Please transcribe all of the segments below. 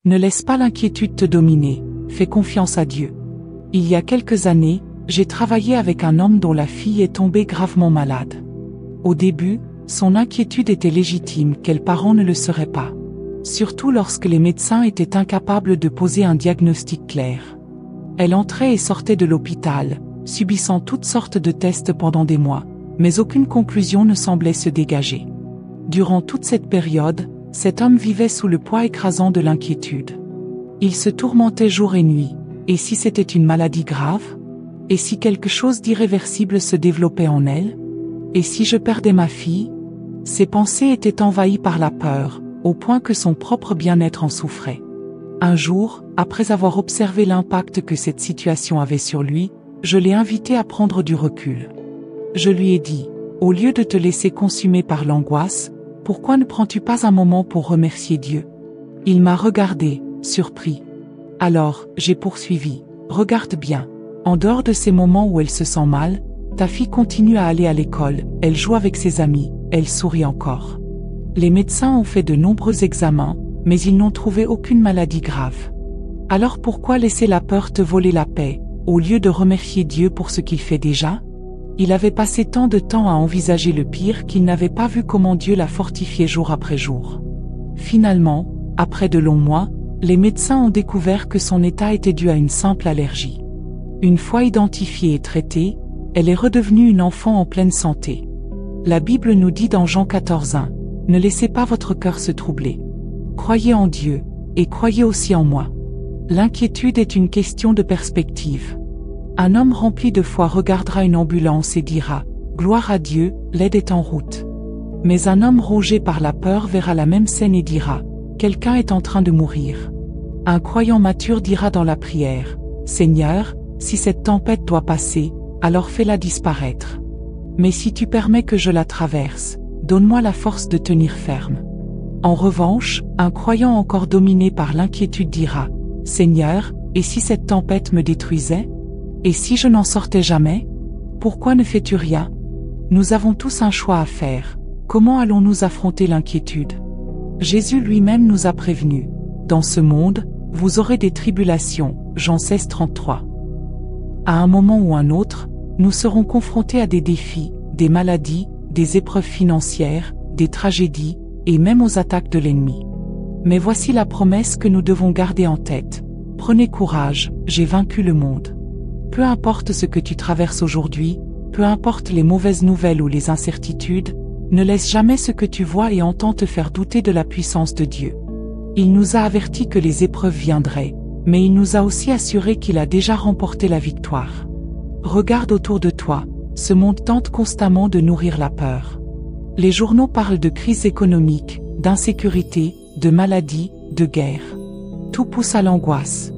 Ne laisse pas l'inquiétude te dominer, fais confiance à Dieu. Il y a quelques années, j'ai travaillé avec un homme dont la fille est tombée gravement malade. Au début, son inquiétude était légitime, quels parents ne le seraient pas. Surtout lorsque les médecins étaient incapables de poser un diagnostic clair. Elle entrait et sortait de l'hôpital, subissant toutes sortes de tests pendant des mois, mais aucune conclusion ne semblait se dégager. Durant toute cette période, cet homme vivait sous le poids écrasant de l'inquiétude. Il se tourmentait jour et nuit. Et si c'était une maladie grave? Et si quelque chose d'irréversible se développait en elle? Et si je perdais ma fille? Ses pensées étaient envahies par la peur, au point que son propre bien-être en souffrait. Un jour, après avoir observé l'impact que cette situation avait sur lui, je l'ai invité à prendre du recul. Je lui ai dit, au lieu de te laisser consumer par l'angoisse, pourquoi ne prends-tu pas un moment pour remercier Dieu? Il m'a regardé, surpris. Alors, j'ai poursuivi, regarde bien, en dehors de ces moments où elle se sent mal, ta fille continue à aller à l'école, elle joue avec ses amis, elle sourit encore. Les médecins ont fait de nombreux examens, mais ils n'ont trouvé aucune maladie grave. Alors pourquoi laisser la peur te voler la paix, au lieu de remercier Dieu pour ce qu'il fait déjà? Il avait passé tant de temps à envisager le pire qu'il n'avait pas vu comment Dieu l'a fortifié jour après jour. Finalement, après de longs mois, les médecins ont découvert que son état était dû à une simple allergie. Une fois identifiée et traitée, elle est redevenue une enfant en pleine santé. La Bible nous dit dans Jean 14:1, « Ne laissez pas votre cœur se troubler. Croyez en Dieu, et croyez aussi en moi. » L'inquiétude est une question de perspective. Un homme rempli de foi regardera une ambulance et dira, « Gloire à Dieu, l'aide est en route. » Mais un homme rongé par la peur verra la même scène et dira, « Quelqu'un est en train de mourir. » Un croyant mature dira dans la prière, « Seigneur, si cette tempête doit passer, alors fais-la disparaître. Mais si tu permets que je la traverse, donne-moi la force de tenir ferme. » En revanche, un croyant encore dominé par l'inquiétude dira, « Seigneur, et si cette tempête me détruisait? Et si je n'en sortais jamais? Pourquoi ne fais-tu rien? » Nous avons tous un choix à faire. Comment allons-nous affronter l'inquiétude? Jésus lui-même nous a prévenus. Dans ce monde, vous aurez des tribulations. Jean 16:33. À un moment ou un autre, nous serons confrontés à des défis, des maladies, des épreuves financières, des tragédies, et même aux attaques de l'ennemi. Mais voici la promesse que nous devons garder en tête. Prenez courage, j'ai vaincu le monde. Peu importe ce que tu traverses aujourd'hui, peu importe les mauvaises nouvelles ou les incertitudes, ne laisse jamais ce que tu vois et entends te faire douter de la puissance de Dieu. Il nous a avertis que les épreuves viendraient, mais il nous a aussi assuré qu'il a déjà remporté la victoire. Regarde autour de toi, ce monde tente constamment de nourrir la peur. Les journaux parlent de crise économique, d'insécurité, de maladies, de guerre. Tout pousse à l'angoisse.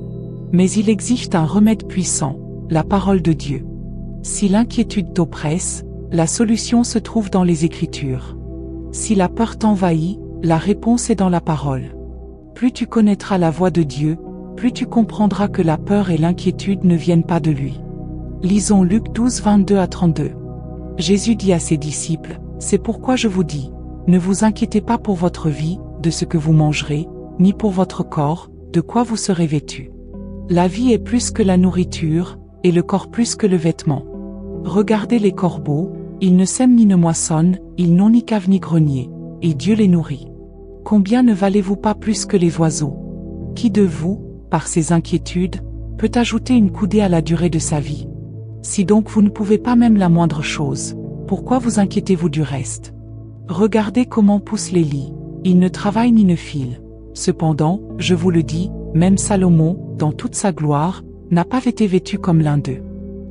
Mais il existe un remède puissant, la parole de Dieu. Si l'inquiétude t'oppresse, la solution se trouve dans les Écritures. Si la peur t'envahit, la réponse est dans la parole. Plus tu connaîtras la voix de Dieu, plus tu comprendras que la peur et l'inquiétude ne viennent pas de lui. Lisons Luc 12:22-32. Jésus dit à ses disciples, « C'est pourquoi je vous dis, ne vous inquiétez pas pour votre vie, de ce que vous mangerez, ni pour votre corps, de quoi vous serez vêtus. La vie est plus que la nourriture, et le corps plus que le vêtement. Regardez les corbeaux, ils ne sèment ni ne moissonnent, ils n'ont ni cave ni grenier, et Dieu les nourrit. Combien ne valez-vous pas plus que les oiseaux? Qui de vous, par ses inquiétudes, peut ajouter une coudée à la durée de sa vie? Si donc vous ne pouvez pas même la moindre chose, pourquoi vous inquiétez-vous du reste? Regardez comment poussent les lys, ils ne travaillent ni ne filent. Cependant, je vous le dis, même Salomon, dans toute sa gloire, n'a pas été vêtu comme l'un d'eux.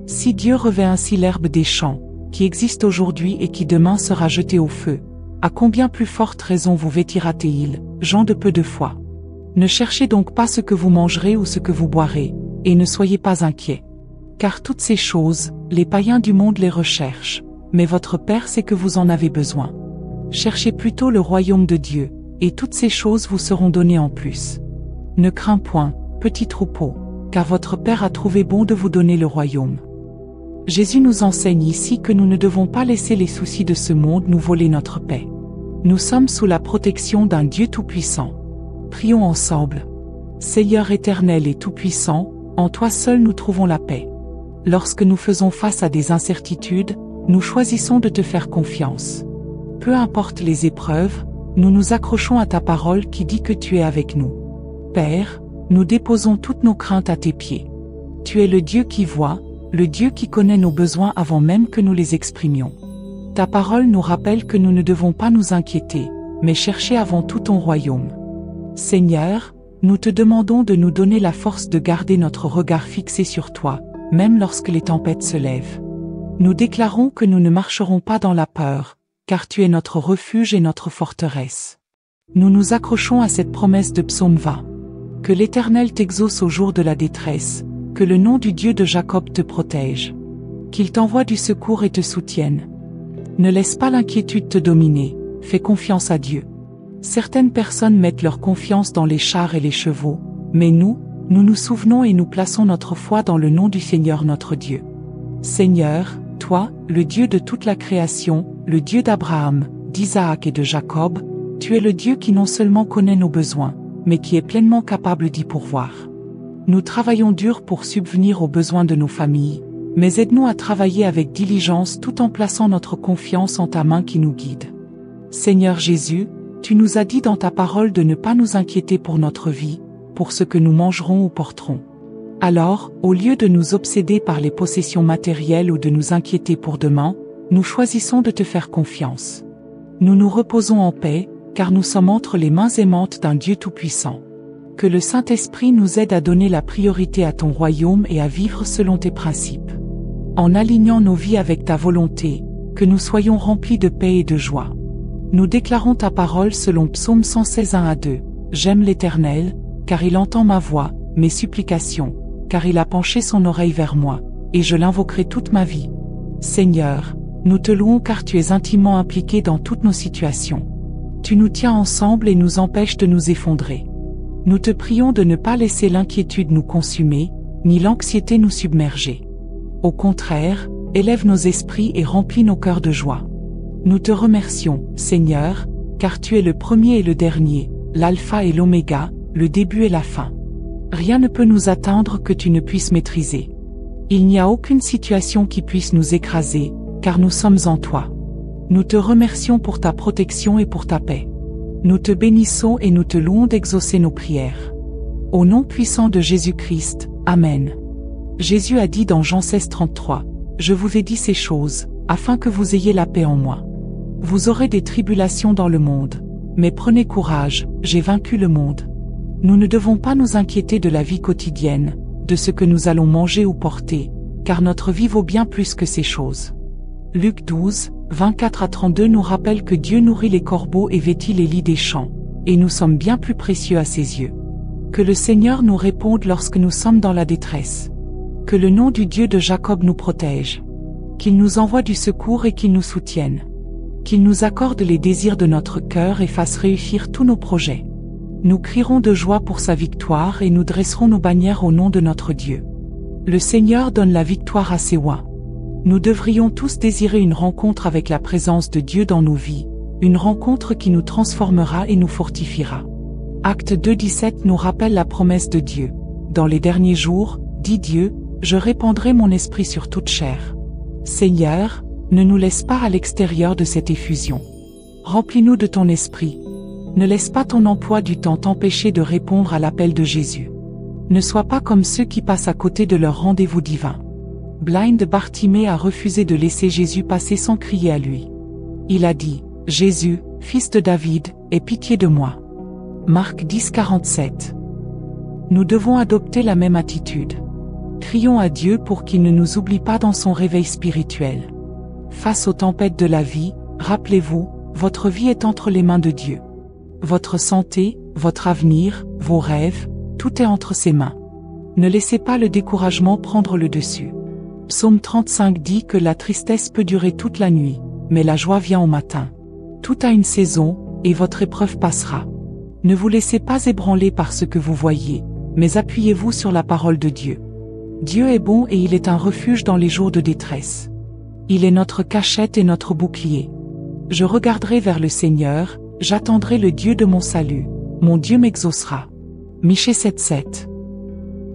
Si Dieu revêt ainsi l'herbe des champs, qui existe aujourd'hui et qui demain sera jetée au feu, à combien plus forte raison vous vêtira-t-il, gens de peu de foi? Ne cherchez donc pas ce que vous mangerez ou ce que vous boirez, et ne soyez pas inquiets. Car toutes ces choses, les païens du monde les recherchent, mais votre Père sait que vous en avez besoin. Cherchez plutôt le royaume de Dieu, et toutes ces choses vous seront données en plus. Ne crains point, petit troupeau, car votre Père a trouvé bon de vous donner le royaume. Jésus nous enseigne ici que nous ne devons pas laisser les soucis de ce monde nous voler notre paix. Nous sommes sous la protection d'un Dieu tout-puissant. Prions ensemble. Seigneur éternel et tout-puissant, en toi seul nous trouvons la paix. Lorsque nous faisons face à des incertitudes, nous choisissons de te faire confiance. Peu importe les épreuves, nous nous accrochons à ta parole qui dit que tu es avec nous. Père, nous déposons toutes nos craintes à tes pieds. Tu es le Dieu qui voit, le Dieu qui connaît nos besoins avant même que nous les exprimions. Ta parole nous rappelle que nous ne devons pas nous inquiéter, mais chercher avant tout ton royaume. Seigneur, nous te demandons de nous donner la force de garder notre regard fixé sur toi, même lorsque les tempêtes se lèvent. Nous déclarons que nous ne marcherons pas dans la peur, car tu es notre refuge et notre forteresse. Nous nous accrochons à cette promesse de Psaume 20. Que l'Éternel t'exauce au jour de la détresse, que le nom du Dieu de Jacob te protège. Qu'il t'envoie du secours et te soutienne. Ne laisse pas l'inquiétude te dominer, fais confiance à Dieu. Certaines personnes mettent leur confiance dans les chars et les chevaux, mais nous nous souvenons et nous plaçons notre foi dans le nom du Seigneur notre Dieu. Seigneur, toi, le Dieu de toute la création, le Dieu d'Abraham, d'Isaac et de Jacob, tu es le Dieu qui non seulement connaît nos besoins, mais qui est pleinement capable d'y pourvoir. Nous travaillons dur pour subvenir aux besoins de nos familles, mais aide-nous à travailler avec diligence tout en plaçant notre confiance en ta main qui nous guide. Seigneur Jésus, tu nous as dit dans ta parole de ne pas nous inquiéter pour notre vie, pour ce que nous mangerons ou porterons. Alors, au lieu de nous obséder par les possessions matérielles ou de nous inquiéter pour demain, nous choisissons de te faire confiance. Nous nous reposons en paix, car nous sommes entre les mains aimantes d'un Dieu tout-puissant. Que le Saint-Esprit nous aide à donner la priorité à ton royaume et à vivre selon tes principes. En alignant nos vies avec ta volonté, que nous soyons remplis de paix et de joie. Nous déclarons ta parole selon Psaume 116, 1-2. J'aime l'Éternel, car il entend ma voix, mes supplications, car il a penché son oreille vers moi, et je l'invoquerai toute ma vie. Seigneur, nous te louons car tu es intimement impliqué dans toutes nos situations. Tu nous tiens ensemble et nous empêches de nous effondrer. Nous te prions de ne pas laisser l'inquiétude nous consumer, ni l'anxiété nous submerger. Au contraire, élève nos esprits et remplis nos cœurs de joie. Nous te remercions, Seigneur, car tu es le premier et le dernier, l'alpha et l'oméga, le début et la fin. Rien ne peut nous atteindre que tu ne puisses maîtriser. Il n'y a aucune situation qui puisse nous écraser, car nous sommes en toi. Nous te remercions pour ta protection et pour ta paix. Nous te bénissons et nous te louons d'exaucer nos prières. Au nom puissant de Jésus-Christ, Amen. Jésus a dit dans Jean 16, 33, « Je vous ai dit ces choses, afin que vous ayez la paix en moi. Vous aurez des tribulations dans le monde, mais prenez courage, j'ai vaincu le monde. » Nous ne devons pas nous inquiéter de la vie quotidienne, de ce que nous allons manger ou porter, car notre vie vaut bien plus que ces choses. Luc 12, 24-32 nous rappelle que Dieu nourrit les corbeaux et vêtit les lits des champs, et nous sommes bien plus précieux à ses yeux. Que le Seigneur nous réponde lorsque nous sommes dans la détresse. Que le nom du Dieu de Jacob nous protège. Qu'il nous envoie du secours et qu'il nous soutienne. Qu'il nous accorde les désirs de notre cœur et fasse réussir tous nos projets. Nous crierons de joie pour sa victoire et nous dresserons nos bannières au nom de notre Dieu. Le Seigneur donne la victoire à ses oies. Nous devrions tous désirer une rencontre avec la présence de Dieu dans nos vies, une rencontre qui nous transformera et nous fortifiera. Acte 2:17 nous rappelle la promesse de Dieu. Dans les derniers jours, dit Dieu, je répandrai mon esprit sur toute chair. Seigneur, ne nous laisse pas à l'extérieur de cette effusion. Remplis-nous de ton esprit. Ne laisse pas ton emploi du temps t'empêcher de répondre à l'appel de Jésus. Ne sois pas comme ceux qui passent à côté de leur rendez-vous divin. Blind Bartimée a refusé de laisser Jésus passer sans crier à lui. Il a dit, « Jésus, fils de David, aie pitié de moi. » Marc 10:47. Nous devons adopter la même attitude. Crions à Dieu pour qu'il ne nous oublie pas dans son réveil spirituel. Face aux tempêtes de la vie, rappelez-vous, votre vie est entre les mains de Dieu. Votre santé, votre avenir, vos rêves, tout est entre ses mains. Ne laissez pas le découragement prendre le dessus. Psaume 35 dit que la tristesse peut durer toute la nuit, mais la joie vient au matin. Tout a une saison, et votre épreuve passera. Ne vous laissez pas ébranler par ce que vous voyez, mais appuyez-vous sur la parole de Dieu. Dieu est bon et il est un refuge dans les jours de détresse. Il est notre cachette et notre bouclier. Je regarderai vers le Seigneur, j'attendrai le Dieu de mon salut, mon Dieu m'exaucera. Michée 7,7.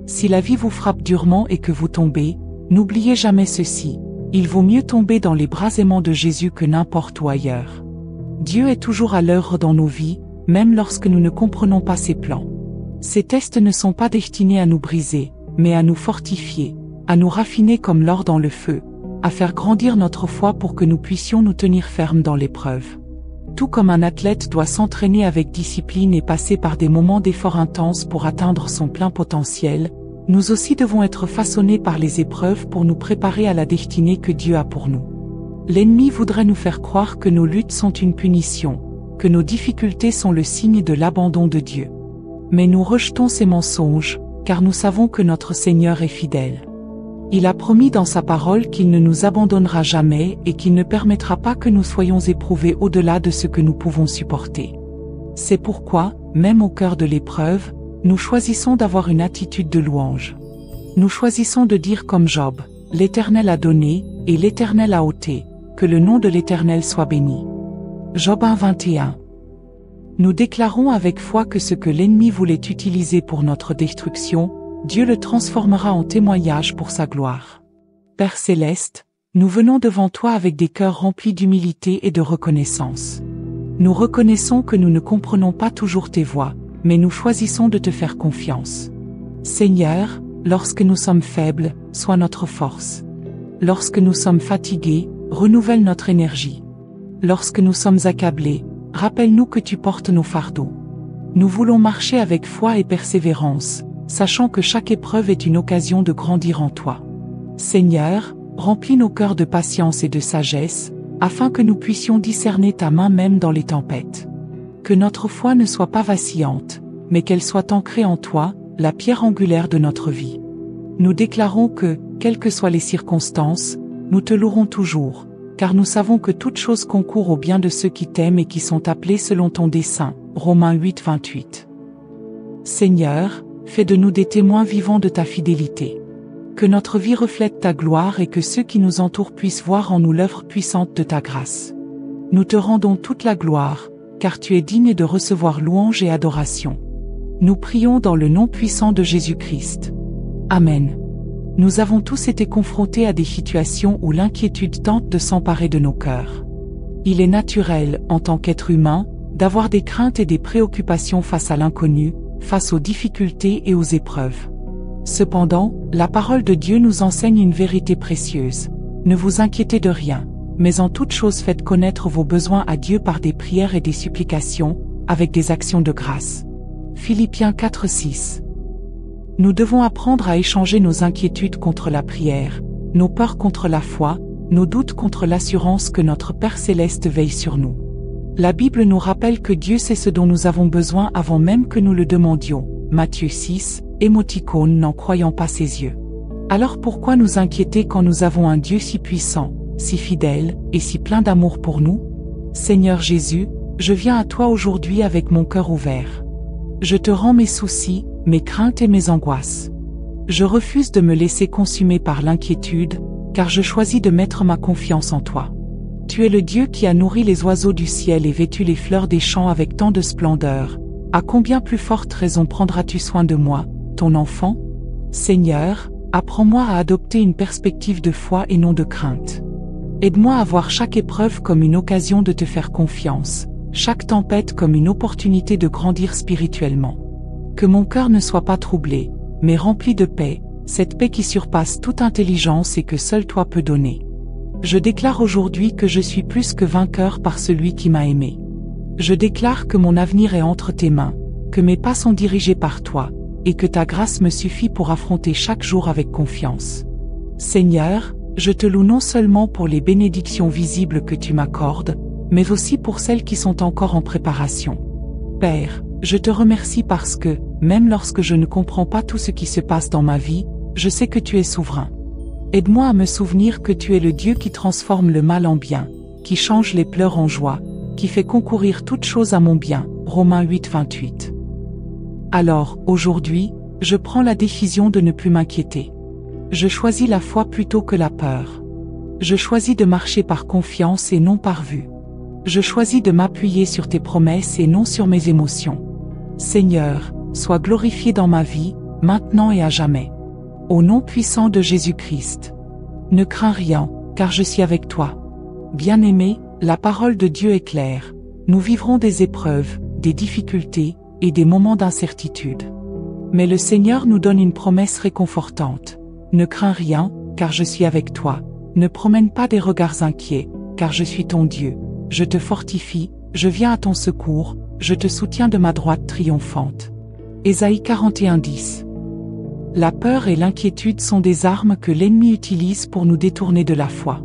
Si la vie vous frappe durement et que vous tombez, n'oubliez jamais ceci. Il vaut mieux tomber dans les bras aimants de Jésus que n'importe où ailleurs. Dieu est toujours à l'œuvre dans nos vies, même lorsque nous ne comprenons pas ses plans. Ces tests ne sont pas destinés à nous briser, mais à nous fortifier, à nous raffiner comme l'or dans le feu, à faire grandir notre foi pour que nous puissions nous tenir fermes dans l'épreuve. Tout comme un athlète doit s'entraîner avec discipline et passer par des moments d'effort intenses pour atteindre son plein potentiel, nous aussi devons être façonnés par les épreuves pour nous préparer à la destinée que Dieu a pour nous. L'ennemi voudrait nous faire croire que nos luttes sont une punition, que nos difficultés sont le signe de l'abandon de Dieu. Mais nous rejetons ces mensonges, car nous savons que notre Seigneur est fidèle. Il a promis dans sa parole qu'il ne nous abandonnera jamais et qu'il ne permettra pas que nous soyons éprouvés au-delà de ce que nous pouvons supporter. C'est pourquoi, même au cœur de l'épreuve, nous choisissons d'avoir une attitude de louange. Nous choisissons de dire comme Job, « L'Éternel a donné, et l'Éternel a ôté, que le nom de l'Éternel soit béni. » Job 1,21. Nous déclarons avec foi que ce que l'ennemi voulait utiliser pour notre destruction, Dieu le transformera en témoignage pour sa gloire. Père céleste, nous venons devant toi avec des cœurs remplis d'humilité et de reconnaissance. Nous reconnaissons que nous ne comprenons pas toujours tes voies, mais nous choisissons de te faire confiance. Seigneur, lorsque nous sommes faibles, sois notre force. Lorsque nous sommes fatigués, renouvelle notre énergie. Lorsque nous sommes accablés, rappelle-nous que tu portes nos fardeaux. Nous voulons marcher avec foi et persévérance, sachant que chaque épreuve est une occasion de grandir en toi. Seigneur, remplis nos cœurs de patience et de sagesse, afin que nous puissions discerner ta main même dans les tempêtes. Que notre foi ne soit pas vacillante, mais qu'elle soit ancrée en toi, la pierre angulaire de notre vie. Nous déclarons que, quelles que soient les circonstances, nous te louerons toujours, car nous savons que toute chose concourt au bien de ceux qui t'aiment et qui sont appelés selon ton dessein. Romains 8,28. Seigneur, fais de nous des témoins vivants de ta fidélité. Que notre vie reflète ta gloire et que ceux qui nous entourent puissent voir en nous l'œuvre puissante de ta grâce. Nous te rendons toute la gloire, car tu es digne de recevoir louange et adoration. Nous prions dans le nom puissant de Jésus-Christ. Amen. Nous avons tous été confrontés à des situations où l'inquiétude tente de s'emparer de nos cœurs. Il est naturel, en tant qu'être humain, d'avoir des craintes et des préoccupations face à l'inconnu, face aux difficultés et aux épreuves. Cependant, la parole de Dieu nous enseigne une vérité précieuse. Ne vous inquiétez de rien, mais en toute chose faites connaître vos besoins à Dieu par des prières et des supplications, avec des actions de grâce. Philippiens 4,6. Nous devons apprendre à échanger nos inquiétudes contre la prière, nos peurs contre la foi, nos doutes contre l'assurance que notre Père Céleste veille sur nous. La Bible nous rappelle que Dieu sait ce dont nous avons besoin avant même que nous le demandions. Matthieu 6, émoticône n'en croyant pas ses yeux. Alors pourquoi nous inquiéter quand nous avons un Dieu si puissant, si fidèle, et si plein d'amour pour nous? Seigneur Jésus, je viens à toi aujourd'hui avec mon cœur ouvert. Je te rends mes soucis, mes craintes et mes angoisses. Je refuse de me laisser consumer par l'inquiétude, car je choisis de mettre ma confiance en toi. Tu es le Dieu qui a nourri les oiseaux du ciel et vêtu les fleurs des champs avec tant de splendeur. À combien plus forte raison prendras-tu soin de moi, ton enfant? Seigneur, apprends-moi à adopter une perspective de foi et non de crainte. Aide-moi à voir chaque épreuve comme une occasion de te faire confiance, chaque tempête comme une opportunité de grandir spirituellement. Que mon cœur ne soit pas troublé, mais rempli de paix, cette paix qui surpasse toute intelligence et que seul toi peux donner. Je déclare aujourd'hui que je suis plus que vainqueur par celui qui m'a aimé. Je déclare que mon avenir est entre tes mains, que mes pas sont dirigés par toi, et que ta grâce me suffit pour affronter chaque jour avec confiance. Seigneur, je te loue non seulement pour les bénédictions visibles que tu m'accordes, mais aussi pour celles qui sont encore en préparation. Père, je te remercie parce que, même lorsque je ne comprends pas tout ce qui se passe dans ma vie, je sais que tu es souverain. Aide-moi à me souvenir que tu es le Dieu qui transforme le mal en bien, qui change les pleurs en joie, qui fait concourir toute chose à mon bien. Romains 8,28. Alors, aujourd'hui, je prends la décision de ne plus m'inquiéter. Je choisis la foi plutôt que la peur. Je choisis de marcher par confiance et non par vue. Je choisis de m'appuyer sur tes promesses et non sur mes émotions. Seigneur, sois glorifié dans ma vie, maintenant et à jamais. Au nom puissant de Jésus-Christ. Ne crains rien, car je suis avec toi. Bien-aimé, la parole de Dieu est claire. Nous vivrons des épreuves, des difficultés et des moments d'incertitude. Mais le Seigneur nous donne une promesse réconfortante. Ne crains rien, car je suis avec toi. Ne promène pas des regards inquiets, car je suis ton Dieu. Je te fortifie, je viens à ton secours, je te soutiens de ma droite triomphante. Ésaïe 41:10. La peur et l'inquiétude sont des armes que l'ennemi utilise pour nous détourner de la foi.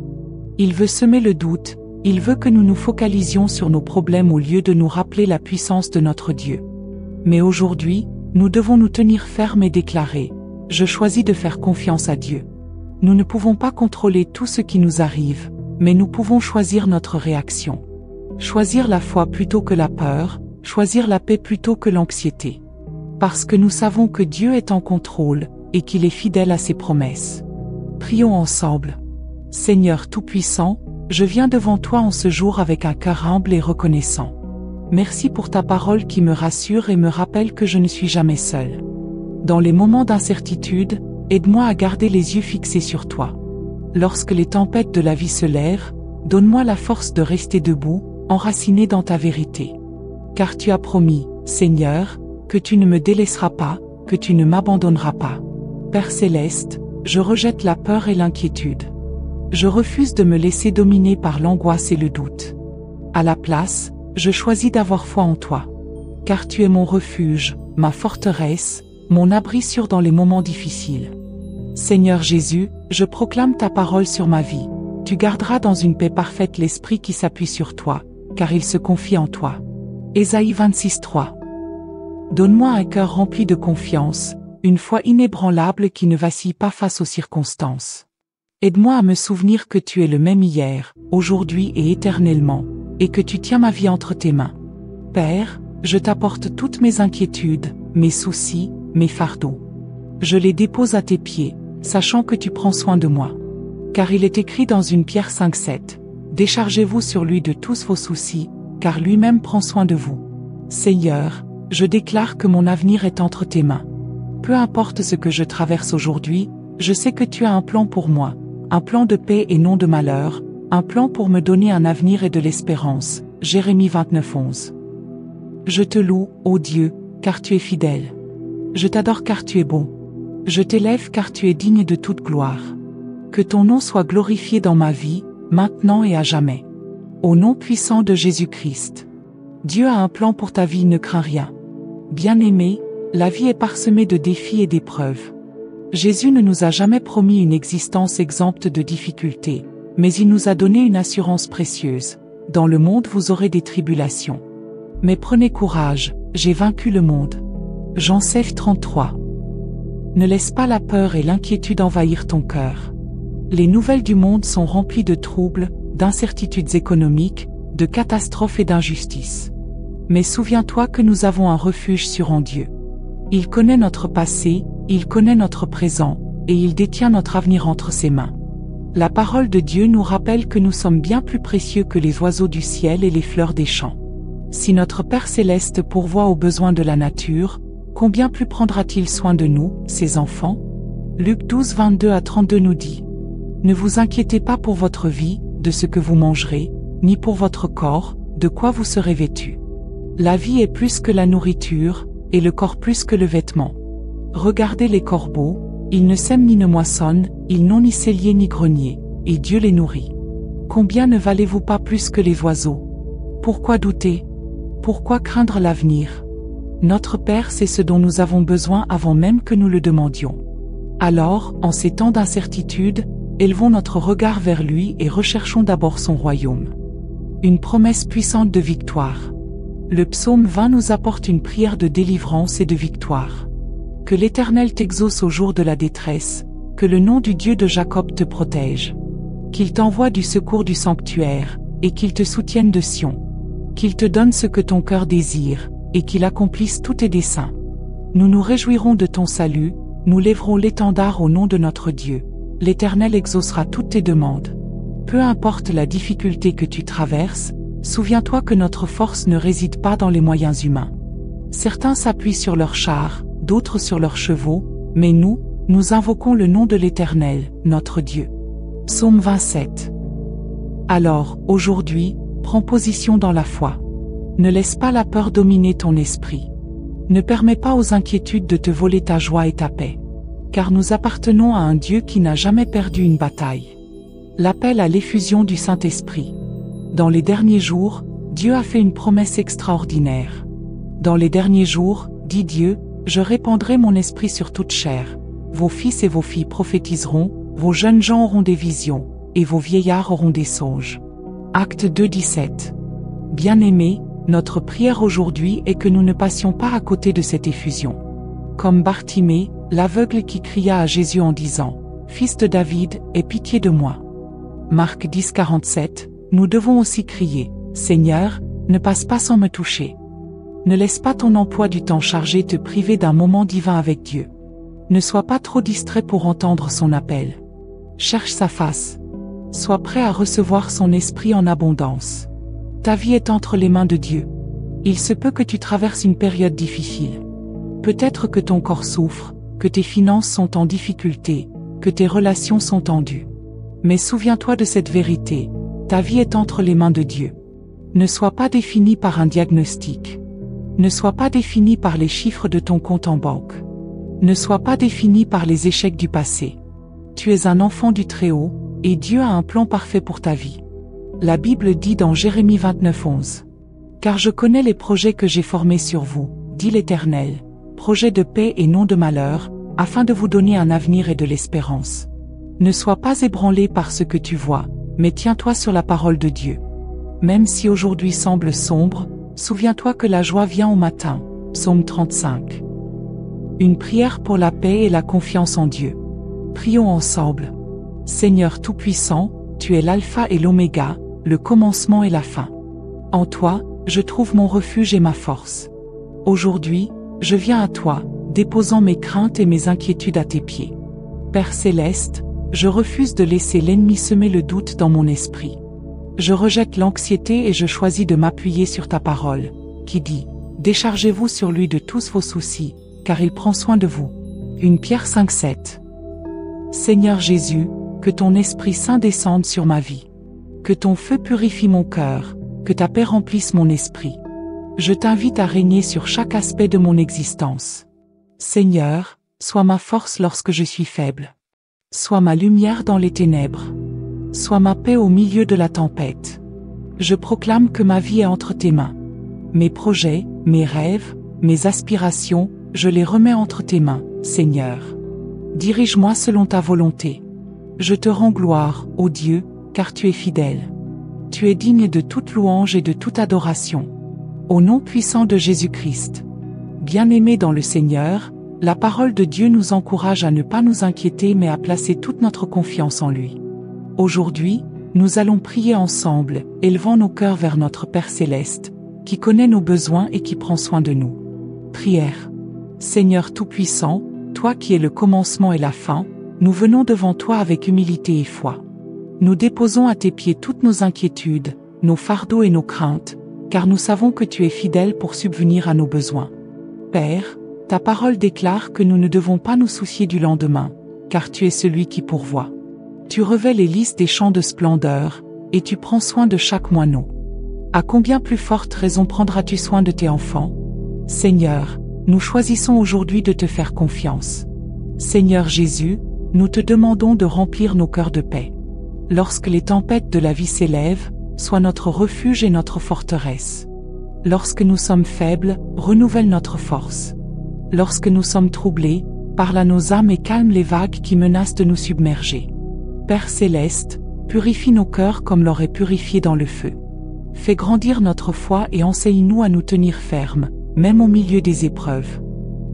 Il veut semer le doute, il veut que nous nous focalisions sur nos problèmes au lieu de nous rappeler la puissance de notre Dieu. Mais aujourd'hui, nous devons nous tenir fermes et déclarer « Je choisis de faire confiance à Dieu ». Nous ne pouvons pas contrôler tout ce qui nous arrive, mais nous pouvons choisir notre réaction. Choisir la foi plutôt que la peur, choisir la paix plutôt que l'anxiété. Parce que nous savons que Dieu est en contrôle, et qu'il est fidèle à ses promesses. Prions ensemble. Seigneur Tout-Puissant, je viens devant toi en ce jour avec un cœur humble et reconnaissant. Merci pour ta parole qui me rassure et me rappelle que je ne suis jamais seul. Dans les moments d'incertitude, aide-moi à garder les yeux fixés sur toi. Lorsque les tempêtes de la vie se lèvent, donne-moi la force de rester debout, enraciné dans ta vérité. Car tu as promis, Seigneur, que tu ne me délaisseras pas, que tu ne m'abandonneras pas. Père céleste, je rejette la peur et l'inquiétude. Je refuse de me laisser dominer par l'angoisse et le doute. À la place, je choisis d'avoir foi en toi. Car tu es mon refuge, ma forteresse, mon abri sûr dans les moments difficiles. Seigneur Jésus, je proclame ta parole sur ma vie. Tu garderas dans une paix parfaite l'esprit qui s'appuie sur toi, car il se confie en toi. Ésaïe 26:3. Donne-moi un cœur rempli de confiance, une foi inébranlable qui ne vacille pas face aux circonstances. Aide-moi à me souvenir que tu es le même hier, aujourd'hui et éternellement, et que tu tiens ma vie entre tes mains. Père, je t'apporte toutes mes inquiétudes, mes soucis, mes fardeaux. Je les dépose à tes pieds, sachant que tu prends soin de moi. Car il est écrit dans 1 Pierre 5:7, « Déchargez-vous sur lui de tous vos soucis, car lui-même prend soin de vous. » Seigneur, je déclare que mon avenir est entre tes mains. Peu importe ce que je traverse aujourd'hui, je sais que tu as un plan pour moi, un plan de paix et non de malheur, un plan pour me donner un avenir et de l'espérance. Jérémie 29:11. Je te loue, ô Dieu, car tu es fidèle. Je t'adore car tu es bon. Je t'élève car tu es digne de toute gloire. Que ton nom soit glorifié dans ma vie, maintenant et à jamais. Au nom puissant de Jésus-Christ. Dieu a un plan pour ta vie, ne crains rien. Bien-aimé, la vie est parsemée de défis et d'épreuves. Jésus ne nous a jamais promis une existence exempte de difficultés, mais il nous a donné une assurance précieuse. Dans le monde vous aurez des tribulations. Mais prenez courage, j'ai vaincu le monde. Jean 16:33. Ne laisse pas la peur et l'inquiétude envahir ton cœur. Les nouvelles du monde sont remplies de troubles, d'incertitudes économiques, de catastrophes et d'injustices. Mais souviens-toi que nous avons un refuge sûr en Dieu. Il connaît notre passé, il connaît notre présent, et il détient notre avenir entre ses mains. La parole de Dieu nous rappelle que nous sommes bien plus précieux que les oiseaux du ciel et les fleurs des champs. Si notre Père céleste pourvoit aux besoins de la nature, combien plus prendra-t-il soin de nous, ses enfants? Luc 12:22-32 nous dit: Ne vous inquiétez pas pour votre vie, de ce que vous mangerez, ni pour votre corps, de quoi vous serez vêtus. La vie est plus que la nourriture, et le corps plus que le vêtement. Regardez les corbeaux, ils ne sèment ni ne moissonnent, ils n'ont ni cellier ni grenier, et Dieu les nourrit. Combien ne valez-vous pas plus que les oiseaux? Pourquoi douter? Pourquoi craindre l'avenir? Notre Père sait ce dont nous avons besoin avant même que nous le demandions. Alors, en ces temps d'incertitude, élevons notre regard vers lui et recherchons d'abord son royaume. Une promesse puissante de victoire. Le psaume 20 nous apporte une prière de délivrance et de victoire. Que l'Éternel t'exauce au jour de la détresse, que le nom du Dieu de Jacob te protège. Qu'il t'envoie du secours du sanctuaire, et qu'il te soutienne de Sion. Qu'il te donne ce que ton cœur désire, et qu'il accomplisse tous tes desseins. Nous nous réjouirons de ton salut, nous lèverons l'étendard au nom de notre Dieu. L'Éternel exaucera toutes tes demandes. Peu importe la difficulté que tu traverses, souviens-toi que notre force ne réside pas dans les moyens humains. Certains s'appuient sur leurs chars, d'autres sur leurs chevaux, mais nous invoquons le nom de l'Éternel, notre Dieu. Psaume 27. Alors, aujourd'hui, prends position dans la foi. Ne laisse pas la peur dominer ton esprit. Ne permets pas aux inquiétudes de te voler ta joie et ta paix. Car nous appartenons à un Dieu qui n'a jamais perdu une bataille. L'appel à l'effusion du Saint-Esprit. Dans les derniers jours, Dieu a fait une promesse extraordinaire. Dans les derniers jours, dit Dieu, je répandrai mon esprit sur toute chair. Vos fils et vos filles prophétiseront, vos jeunes gens auront des visions, et vos vieillards auront des songes. Acte 2, 17. Bien-aimés, notre prière aujourd'hui est que nous ne passions pas à côté de cette effusion. Comme Bartimée, l'aveugle qui cria à Jésus en disant, « Fils de David, aie pitié de moi. » Marc 10, 47, nous devons aussi crier, « Seigneur, ne passe pas sans me toucher. » Ne laisse pas ton emploi du temps chargé te priver d'un moment divin avec Dieu. Ne sois pas trop distrait pour entendre son appel. Cherche sa face. Sois prêt à recevoir son esprit en abondance. Ta vie est entre les mains de Dieu. Il se peut que tu traverses une période difficile. Peut-être que ton corps souffre, que tes finances sont en difficulté, que tes relations sont tendues. Mais souviens-toi de cette vérité, ta vie est entre les mains de Dieu. Ne sois pas défini par un diagnostic. Ne sois pas défini par les chiffres de ton compte en banque. Ne sois pas défini par les échecs du passé. Tu es un enfant du Très-Haut, et Dieu a un plan parfait pour ta vie. La Bible dit dans Jérémie 29, 11. Car je connais les projets que j'ai formés sur vous, dit l'Éternel, projets de paix et non de malheur, afin de vous donner un avenir et de l'espérance. Ne sois pas ébranlé par ce que tu vois, mais tiens-toi sur la parole de Dieu. Même si aujourd'hui semble sombre, souviens-toi que la joie vient au matin. Psaume 35. Une prière pour la paix et la confiance en Dieu. Prions ensemble. Seigneur Tout-Puissant, tu es l'alpha et l'oméga, le commencement et la fin. En toi, je trouve mon refuge et ma force. Aujourd'hui, je viens à toi, déposant mes craintes et mes inquiétudes à tes pieds. Père céleste, je refuse de laisser l'ennemi semer le doute dans mon esprit. Je rejette l'anxiété et je choisis de m'appuyer sur ta parole, qui dit, déchargez-vous sur lui de tous vos soucis, car il prend soin de vous. 1 Pierre 5, 7. Seigneur Jésus, que ton Esprit Saint descende sur ma vie. Que ton feu purifie mon cœur, que ta paix remplisse mon esprit. Je t'invite à régner sur chaque aspect de mon existence. Seigneur, sois ma force lorsque je suis faible. Sois ma lumière dans les ténèbres. Sois ma paix au milieu de la tempête. Je proclame que ma vie est entre tes mains. Mes projets, mes rêves, mes aspirations, je les remets entre tes mains, Seigneur. Dirige-moi selon ta volonté. Je te rends gloire, ô Dieu, car tu es fidèle. Tu es digne de toute louange et de toute adoration. Au nom puissant de Jésus-Christ. Bien-aimés dans le Seigneur, la parole de Dieu nous encourage à ne pas nous inquiéter mais à placer toute notre confiance en lui. Aujourd'hui, nous allons prier ensemble, élevant nos cœurs vers notre Père Céleste, qui connaît nos besoins et qui prend soin de nous. Prière. Seigneur Tout-Puissant, toi qui es le commencement et la fin, nous venons devant toi avec humilité et foi. Nous déposons à tes pieds toutes nos inquiétudes, nos fardeaux et nos craintes, car nous savons que tu es fidèle pour subvenir à nos besoins. Père, ta parole déclare que nous ne devons pas nous soucier du lendemain, car tu es celui qui pourvoit. Tu revêts les lys des champs de splendeur, et tu prends soin de chaque moineau. À combien plus forte raison prendras-tu soin de tes enfants? Seigneur, nous choisissons aujourd'hui de te faire confiance. Seigneur Jésus, nous te demandons de remplir nos cœurs de paix. Lorsque les tempêtes de la vie s'élèvent, sois notre refuge et notre forteresse. Lorsque nous sommes faibles, renouvelle notre force. Lorsque nous sommes troublés, parle à nos âmes et calme les vagues qui menacent de nous submerger. Père Céleste, purifie nos cœurs comme l'aurait purifié dans le feu. Fais grandir notre foi et enseigne-nous à nous tenir fermes, même au milieu des épreuves.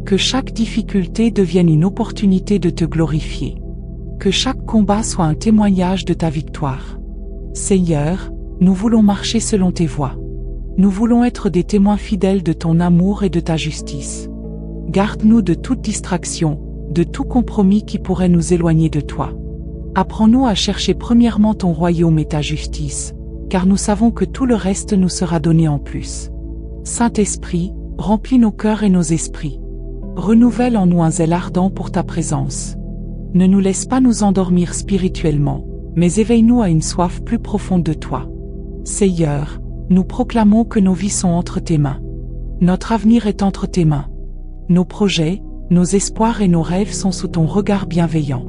Que chaque difficulté devienne une opportunité de te glorifier. Que chaque combat soit un témoignage de ta victoire. Seigneur, nous voulons marcher selon tes voies. Nous voulons être des témoins fidèles de ton amour et de ta justice. Garde-nous de toute distraction, de tout compromis qui pourrait nous éloigner de toi. Apprends-nous à chercher premièrement ton royaume et ta justice, car nous savons que tout le reste nous sera donné en plus. Saint-Esprit, Remplis nos cœurs et nos esprits. Renouvelle en nous un zèle ardent pour ta présence. Ne nous laisse pas nous endormir spirituellement, mais éveille-nous à une soif plus profonde de toi. Seigneur, nous proclamons que nos vies sont entre tes mains. Notre avenir est entre tes mains. Nos projets, nos espoirs et nos rêves sont sous ton regard bienveillant.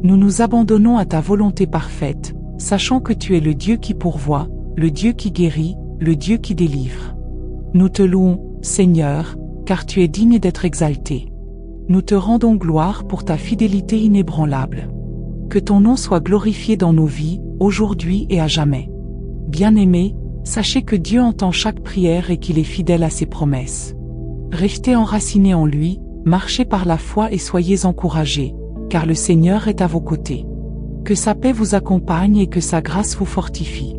Nous nous abandonnons à ta volonté parfaite, sachant que tu es le Dieu qui pourvoit, le Dieu qui guérit, le Dieu qui délivre. Nous te louons, Seigneur, car tu es digne d'être exalté. Nous te rendons gloire pour ta fidélité inébranlable. Que ton nom soit glorifié dans nos vies, aujourd'hui et à jamais. Bien-aimés, sachez que Dieu entend chaque prière et qu'il est fidèle à ses promesses. Restez enracinés en lui, marchez par la foi et soyez encouragés, car le Seigneur est à vos côtés. Que sa paix vous accompagne et que sa grâce vous fortifie.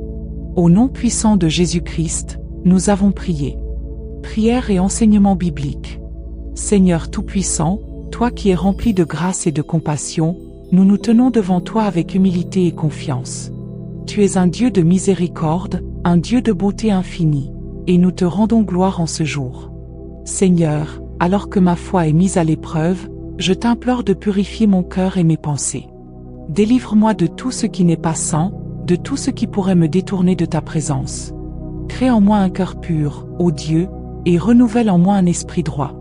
Au nom puissant de Jésus-Christ, nous avons prié. Prière et enseignement biblique. Seigneur Tout-Puissant, toi qui es rempli de grâce et de compassion, nous nous tenons devant toi avec humilité et confiance. Tu es un Dieu de miséricorde, un Dieu de beauté infinie, et nous te rendons gloire en ce jour. Seigneur, alors que ma foi est mise à l'épreuve, je t'implore de purifier mon cœur et mes pensées. Délivre-moi de tout ce qui n'est pas saint, de tout ce qui pourrait me détourner de ta présence. Crée en moi un cœur pur, ô Dieu, et renouvelle en moi un esprit droit.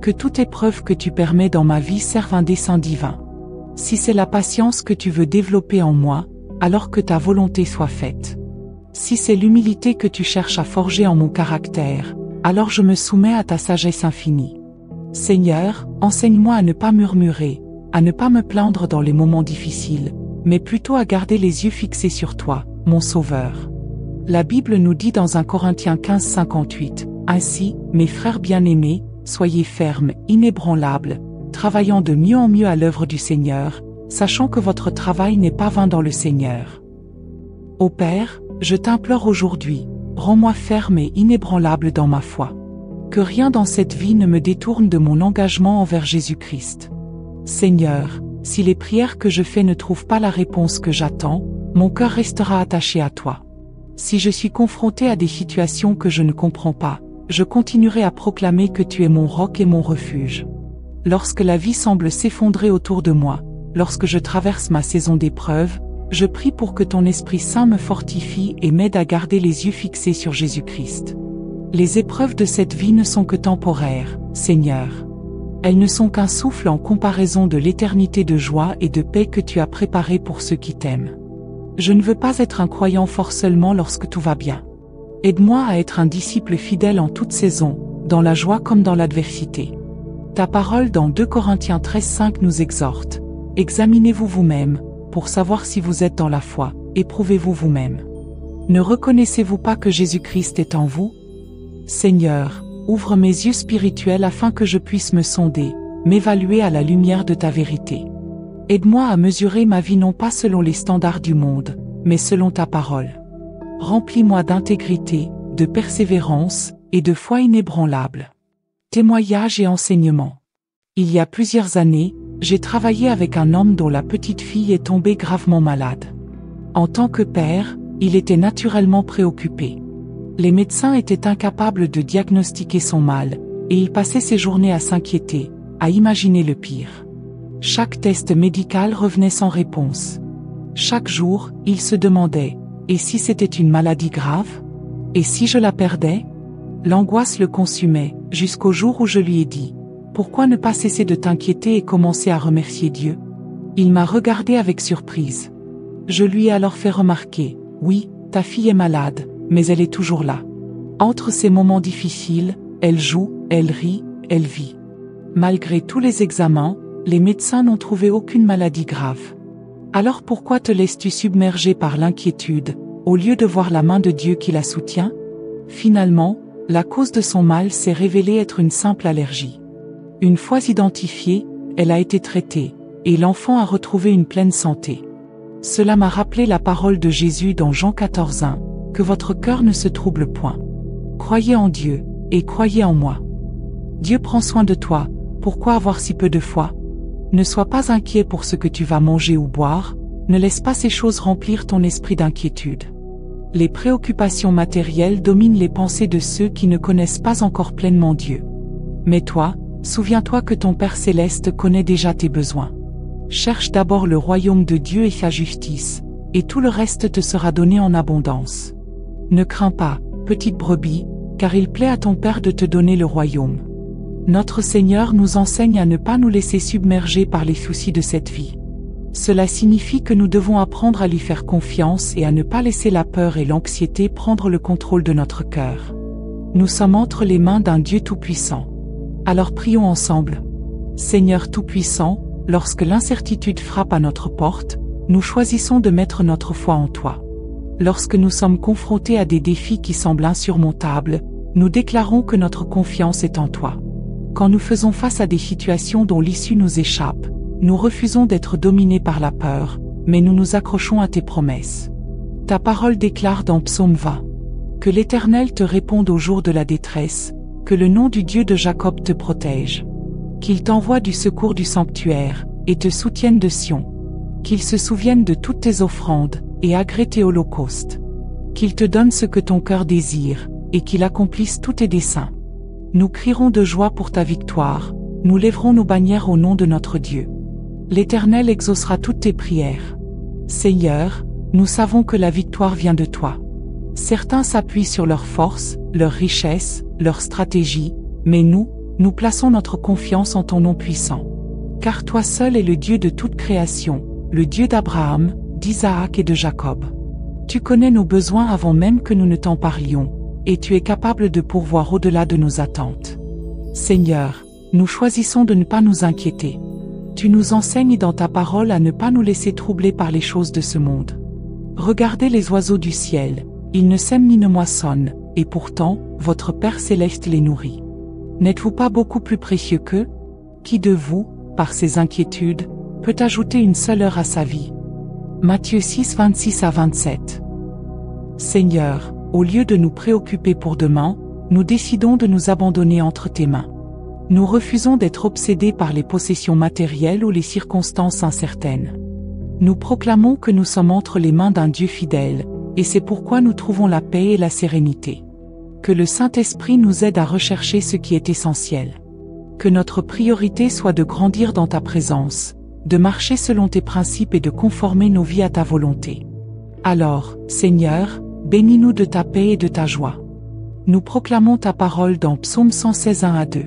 Que toute épreuve que tu permets dans ma vie serve un dessein divin. Si c'est la patience que tu veux développer en moi, alors que ta volonté soit faite. Si c'est l'humilité que tu cherches à forger en mon caractère, alors je me soumets à ta sagesse infinie. Seigneur, enseigne-moi à ne pas murmurer, à ne pas me plaindre dans les moments difficiles, mais plutôt à garder les yeux fixés sur toi, mon Sauveur. La Bible nous dit dans 1 Corinthiens 15:58, « Ainsi, mes frères bien-aimés, soyez fermes, inébranlables, travaillant de mieux en mieux à l'œuvre du Seigneur, sachant que votre travail n'est pas vain dans le Seigneur. » Ô Père, je t'implore aujourd'hui, rends-moi ferme et inébranlable dans ma foi. Que rien dans cette vie ne me détourne de mon engagement envers Jésus-Christ. Seigneur, si les prières que je fais ne trouvent pas la réponse que j'attends, mon cœur restera attaché à toi. Si je suis confronté à des situations que je ne comprends pas, je continuerai à proclamer que tu es mon roc et mon refuge. Lorsque la vie semble s'effondrer autour de moi, lorsque je traverse ma saison d'épreuve, je prie pour que ton Esprit Saint me fortifie et m'aide à garder les yeux fixés sur Jésus-Christ. Les épreuves de cette vie ne sont que temporaires, Seigneur. Elles ne sont qu'un souffle en comparaison de l'éternité de joie et de paix que tu as préparée pour ceux qui t'aiment. Je ne veux pas être un croyant fort seulement lorsque tout va bien. Aide-moi à être un disciple fidèle en toute saison, dans la joie comme dans l'adversité. Ta parole dans 2 Corinthiens 13:5 nous exhorte. Examinez-vous vous-même, pour savoir si vous êtes dans la foi, éprouvez-vous vous-même. Ne reconnaissez-vous pas que Jésus-Christ est en vous? Seigneur, ouvre mes yeux spirituels afin que je puisse me sonder, m'évaluer à la lumière de ta vérité. Aide-moi à mesurer ma vie non pas selon les standards du monde, mais selon ta parole. Remplis-moi d'intégrité, de persévérance, et de foi inébranlable. Témoignages et enseignements. Il y a plusieurs années, j'ai travaillé avec un homme dont la petite fille est tombée gravement malade. En tant que père, il était naturellement préoccupé. Les médecins étaient incapables de diagnostiquer son mal, et il passait ses journées à s'inquiéter, à imaginer le pire. Chaque test médical revenait sans réponse. Chaque jour, il se demandait, et si c'était une maladie grave? Et si je la perdais? L'angoisse le consumait, jusqu'au jour où je lui ai dit, « Pourquoi ne pas cesser de t'inquiéter et commencer à remercier Dieu ?» Il m'a regardé avec surprise. Je lui ai alors fait remarquer, « Oui, ta fille est malade, mais elle est toujours là. Entre ces moments difficiles, elle joue, elle rit, elle vit. Malgré tous les examens, les médecins n'ont trouvé aucune maladie grave. Alors pourquoi te laisses-tu submerger par l'inquiétude, au lieu de voir la main de Dieu qui la soutient? » Finalement, la cause de son mal s'est révélée être une simple allergie. Une fois identifiée, elle a été traitée, et l'enfant a retrouvé une pleine santé. Cela m'a rappelé la parole de Jésus dans Jean 14:1, « Que votre cœur ne se trouble point. Croyez en Dieu, et croyez en moi. Dieu prend soin de toi, pourquoi avoir si peu de foi? Ne sois pas inquiet pour ce que tu vas manger ou boire, ne laisse pas ces choses remplir ton esprit d'inquiétude. Les préoccupations matérielles dominent les pensées de ceux qui ne connaissent pas encore pleinement Dieu. Mais toi, souviens-toi que ton Père céleste connaît déjà tes besoins. Cherche d'abord le royaume de Dieu et sa justice, et tout le reste te sera donné en abondance. Ne crains pas, petite brebis, car il plaît à ton Père de te donner le royaume. Notre Seigneur nous enseigne à ne pas nous laisser submerger par les soucis de cette vie. Cela signifie que nous devons apprendre à lui faire confiance et à ne pas laisser la peur et l'anxiété prendre le contrôle de notre cœur. Nous sommes entre les mains d'un Dieu tout-puissant. Alors prions ensemble. Seigneur tout-puissant, lorsque l'incertitude frappe à notre porte, nous choisissons de mettre notre foi en toi. Lorsque nous sommes confrontés à des défis qui semblent insurmontables, nous déclarons que notre confiance est en toi. Quand nous faisons face à des situations dont l'issue nous échappe, nous refusons d'être dominés par la peur, mais nous nous accrochons à tes promesses. Ta parole déclare dans Psaume 20 que l'Éternel te réponde au jour de la détresse, que le nom du Dieu de Jacob te protège, qu'il t'envoie du secours du sanctuaire, et te soutienne de Sion, qu'il se souvienne de toutes tes offrandes, et agrée tes holocaustes, qu'il te donne ce que ton cœur désire, et qu'il accomplisse tous tes desseins. Nous crierons de joie pour ta victoire, nous lèverons nos bannières au nom de notre Dieu. L'Éternel exaucera toutes tes prières. Seigneur, nous savons que la victoire vient de toi. Certains s'appuient sur leur force, leur richesse, leur stratégie, mais nous plaçons notre confiance en ton nom puissant. Car toi seul es le Dieu de toute création, le Dieu d'Abraham, d'Isaac et de Jacob. Tu connais nos besoins avant même que nous ne t'en parlions, et tu es capable de pourvoir au-delà de nos attentes. Seigneur, nous choisissons de ne pas nous inquiéter. Tu nous enseignes dans ta parole à ne pas nous laisser troubler par les choses de ce monde. Regardez les oiseaux du ciel, ils ne sèment ni ne moissonnent, et pourtant, votre Père céleste les nourrit. N'êtes-vous pas beaucoup plus précieux qu'eux? Qui de vous, par ses inquiétudes, peut ajouter une seule heure à sa vie? Matthieu 6, 26 à 27. Seigneur, au lieu de nous préoccuper pour demain, nous décidons de nous abandonner entre tes mains. Nous refusons d'être obsédés par les possessions matérielles ou les circonstances incertaines. Nous proclamons que nous sommes entre les mains d'un Dieu fidèle, et c'est pourquoi nous trouvons la paix et la sérénité. Que le Saint-Esprit nous aide à rechercher ce qui est essentiel. Que notre priorité soit de grandir dans ta présence, de marcher selon tes principes et de conformer nos vies à ta volonté. Alors, Seigneur, bénis-nous de ta paix et de ta joie. Nous proclamons ta parole dans Psaume 116, 1 à 2.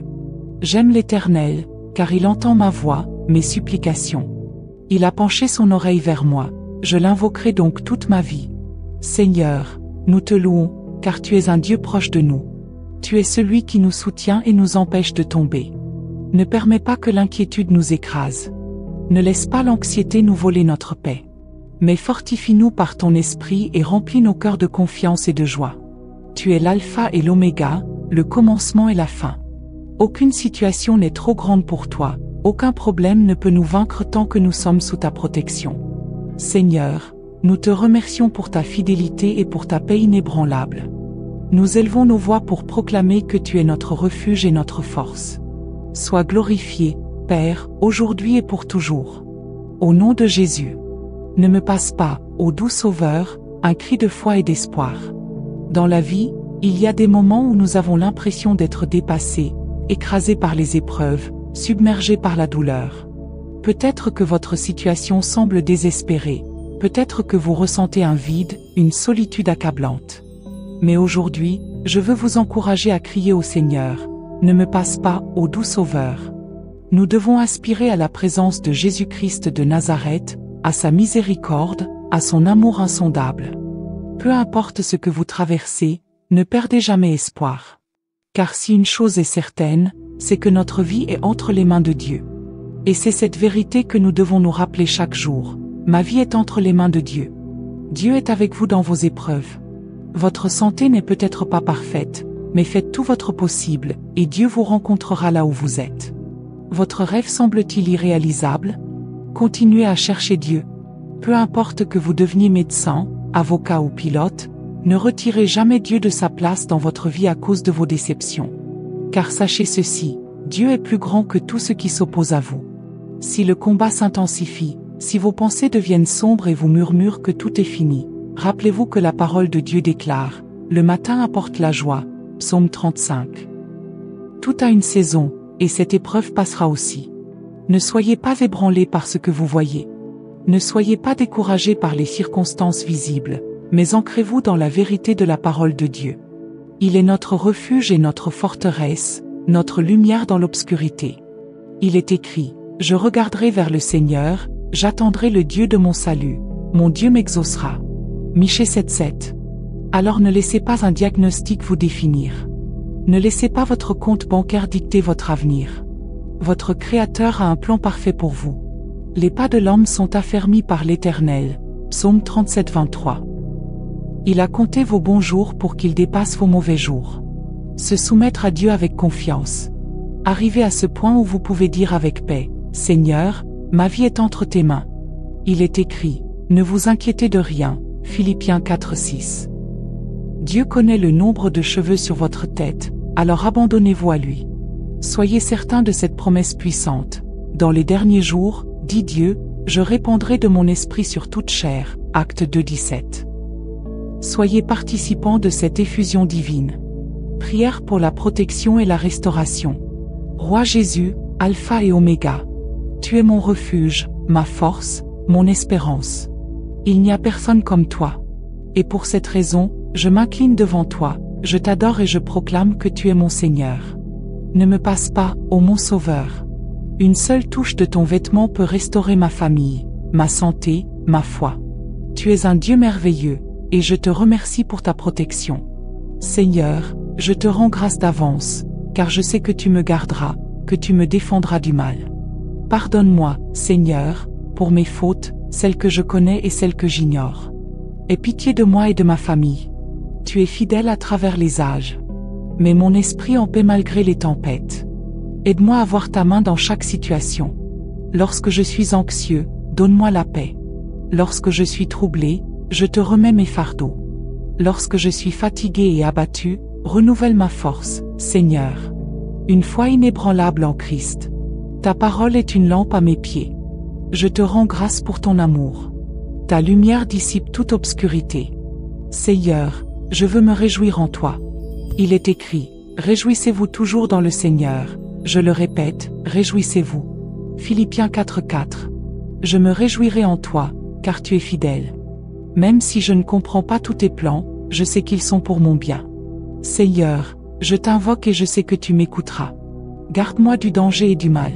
J'aime l'Éternel, car il entend ma voix, mes supplications. Il a penché son oreille vers moi, je l'invoquerai donc toute ma vie. Seigneur, nous te louons, car tu es un Dieu proche de nous. Tu es celui qui nous soutient et nous empêche de tomber. Ne permets pas que l'inquiétude nous écrase. Ne laisse pas l'anxiété nous voler notre paix. Mais fortifie-nous par ton esprit et remplis nos cœurs de confiance et de joie. Tu es l'alpha et l'oméga, le commencement et la fin. Aucune situation n'est trop grande pour toi, aucun problème ne peut nous vaincre tant que nous sommes sous ta protection. Seigneur, nous te remercions pour ta fidélité et pour ta paix inébranlable. Nous élevons nos voix pour proclamer que tu es notre refuge et notre force. Sois glorifié, Père, aujourd'hui et pour toujours. Au nom de Jésus. Ne me passe pas, ô doux Sauveur, un cri de foi et d'espoir. Dans la vie, il y a des moments où nous avons l'impression d'être dépassés, écrasés par les épreuves, submergés par la douleur. Peut-être que votre situation semble désespérée, peut-être que vous ressentez un vide, une solitude accablante. Mais aujourd'hui, je veux vous encourager à crier au Seigneur, ne me passe pas, ô doux Sauveur. Nous devons aspirer à la présence de Jésus-Christ de Nazareth, à sa miséricorde, à son amour insondable. Peu importe ce que vous traversez, ne perdez jamais espoir. Car si une chose est certaine, c'est que notre vie est entre les mains de Dieu. Et c'est cette vérité que nous devons nous rappeler chaque jour. Ma vie est entre les mains de Dieu. Dieu est avec vous dans vos épreuves. Votre santé n'est peut-être pas parfaite, mais faites tout votre possible, et Dieu vous rencontrera là où vous êtes. Votre rêve semble-t-il irréalisable? Continuez à chercher Dieu. Peu importe que vous deveniez médecin, avocat ou pilote, ne retirez jamais Dieu de sa place dans votre vie à cause de vos déceptions. Car sachez ceci, Dieu est plus grand que tout ce qui s'oppose à vous. Si le combat s'intensifie, si vos pensées deviennent sombres et vous murmurent que tout est fini, Rappelez-vous que la parole de Dieu déclare, « Le matin apporte la joie » Psaume 35. Tout a une saison, et cette épreuve passera aussi. Ne soyez pas ébranlés par ce que vous voyez. Ne soyez pas découragés par les circonstances visibles, mais ancrez-vous dans la vérité de la parole de Dieu. Il est notre refuge et notre forteresse, notre lumière dans l'obscurité. Il est écrit, « Je regarderai vers le Seigneur, j'attendrai le Dieu de mon salut, mon Dieu m'exaucera. » Michée 7:7. Alors ne laissez pas un diagnostic vous définir. Ne laissez pas votre compte bancaire dicter votre avenir. Votre Créateur a un plan parfait pour vous. Les pas de l'homme sont affermis par l'Éternel. Psaume 37:23. Il a compté vos bons jours pour qu'ils dépassent vos mauvais jours. Se soumettre à Dieu avec confiance. Arrivez à ce point où vous pouvez dire avec paix, « Seigneur, ma vie est entre tes mains. » Il est écrit, « Ne vous inquiétez de rien. » Philippiens 4:6. Dieu connaît le nombre de cheveux sur votre tête, alors abandonnez-vous à lui. Soyez certains de cette promesse puissante. Dans les derniers jours, dit Dieu, je répandrai de mon esprit sur toute chair. Acte 2:17. Soyez participants de cette effusion divine. Prière pour la protection et la restauration. Roi Jésus, Alpha et Oméga. Tu es mon refuge, ma force, mon espérance. Il n'y a personne comme toi. Et pour cette raison, je m'incline devant toi, je t'adore et je proclame que tu es mon Seigneur. Ne me passe pas, ô mon Sauveur. Une seule touche de ton vêtement peut restaurer ma famille, ma santé, ma foi. Tu es un Dieu merveilleux, et je te remercie pour ta protection. Seigneur, je te rends grâce d'avance, car je sais que tu me garderas, que tu me défendras du mal. Pardonne-moi, Seigneur, pour mes fautes, celles que je connais et celles que j'ignore. Aie pitié de moi et de ma famille. Tu es fidèle à travers les âges. Mets mon esprit en paix malgré les tempêtes. Aide-moi à voir ta main dans chaque situation. Lorsque je suis anxieux, donne-moi la paix. Lorsque je suis troublé, je te remets mes fardeaux. Lorsque je suis fatigué et abattu, renouvelle ma force, Seigneur. Une foi inébranlable en Christ. Ta parole est une lampe à mes pieds. Je te rends grâce pour ton amour. Ta lumière dissipe toute obscurité. Seigneur, je veux me réjouir en toi. Il est écrit, réjouissez-vous toujours dans le Seigneur. Je le répète, réjouissez-vous. Philippiens 4:4. Je me réjouirai en toi, car tu es fidèle. Même si je ne comprends pas tous tes plans, je sais qu'ils sont pour mon bien. Seigneur, je t'invoque et je sais que tu m'écouteras. Garde-moi du danger et du mal.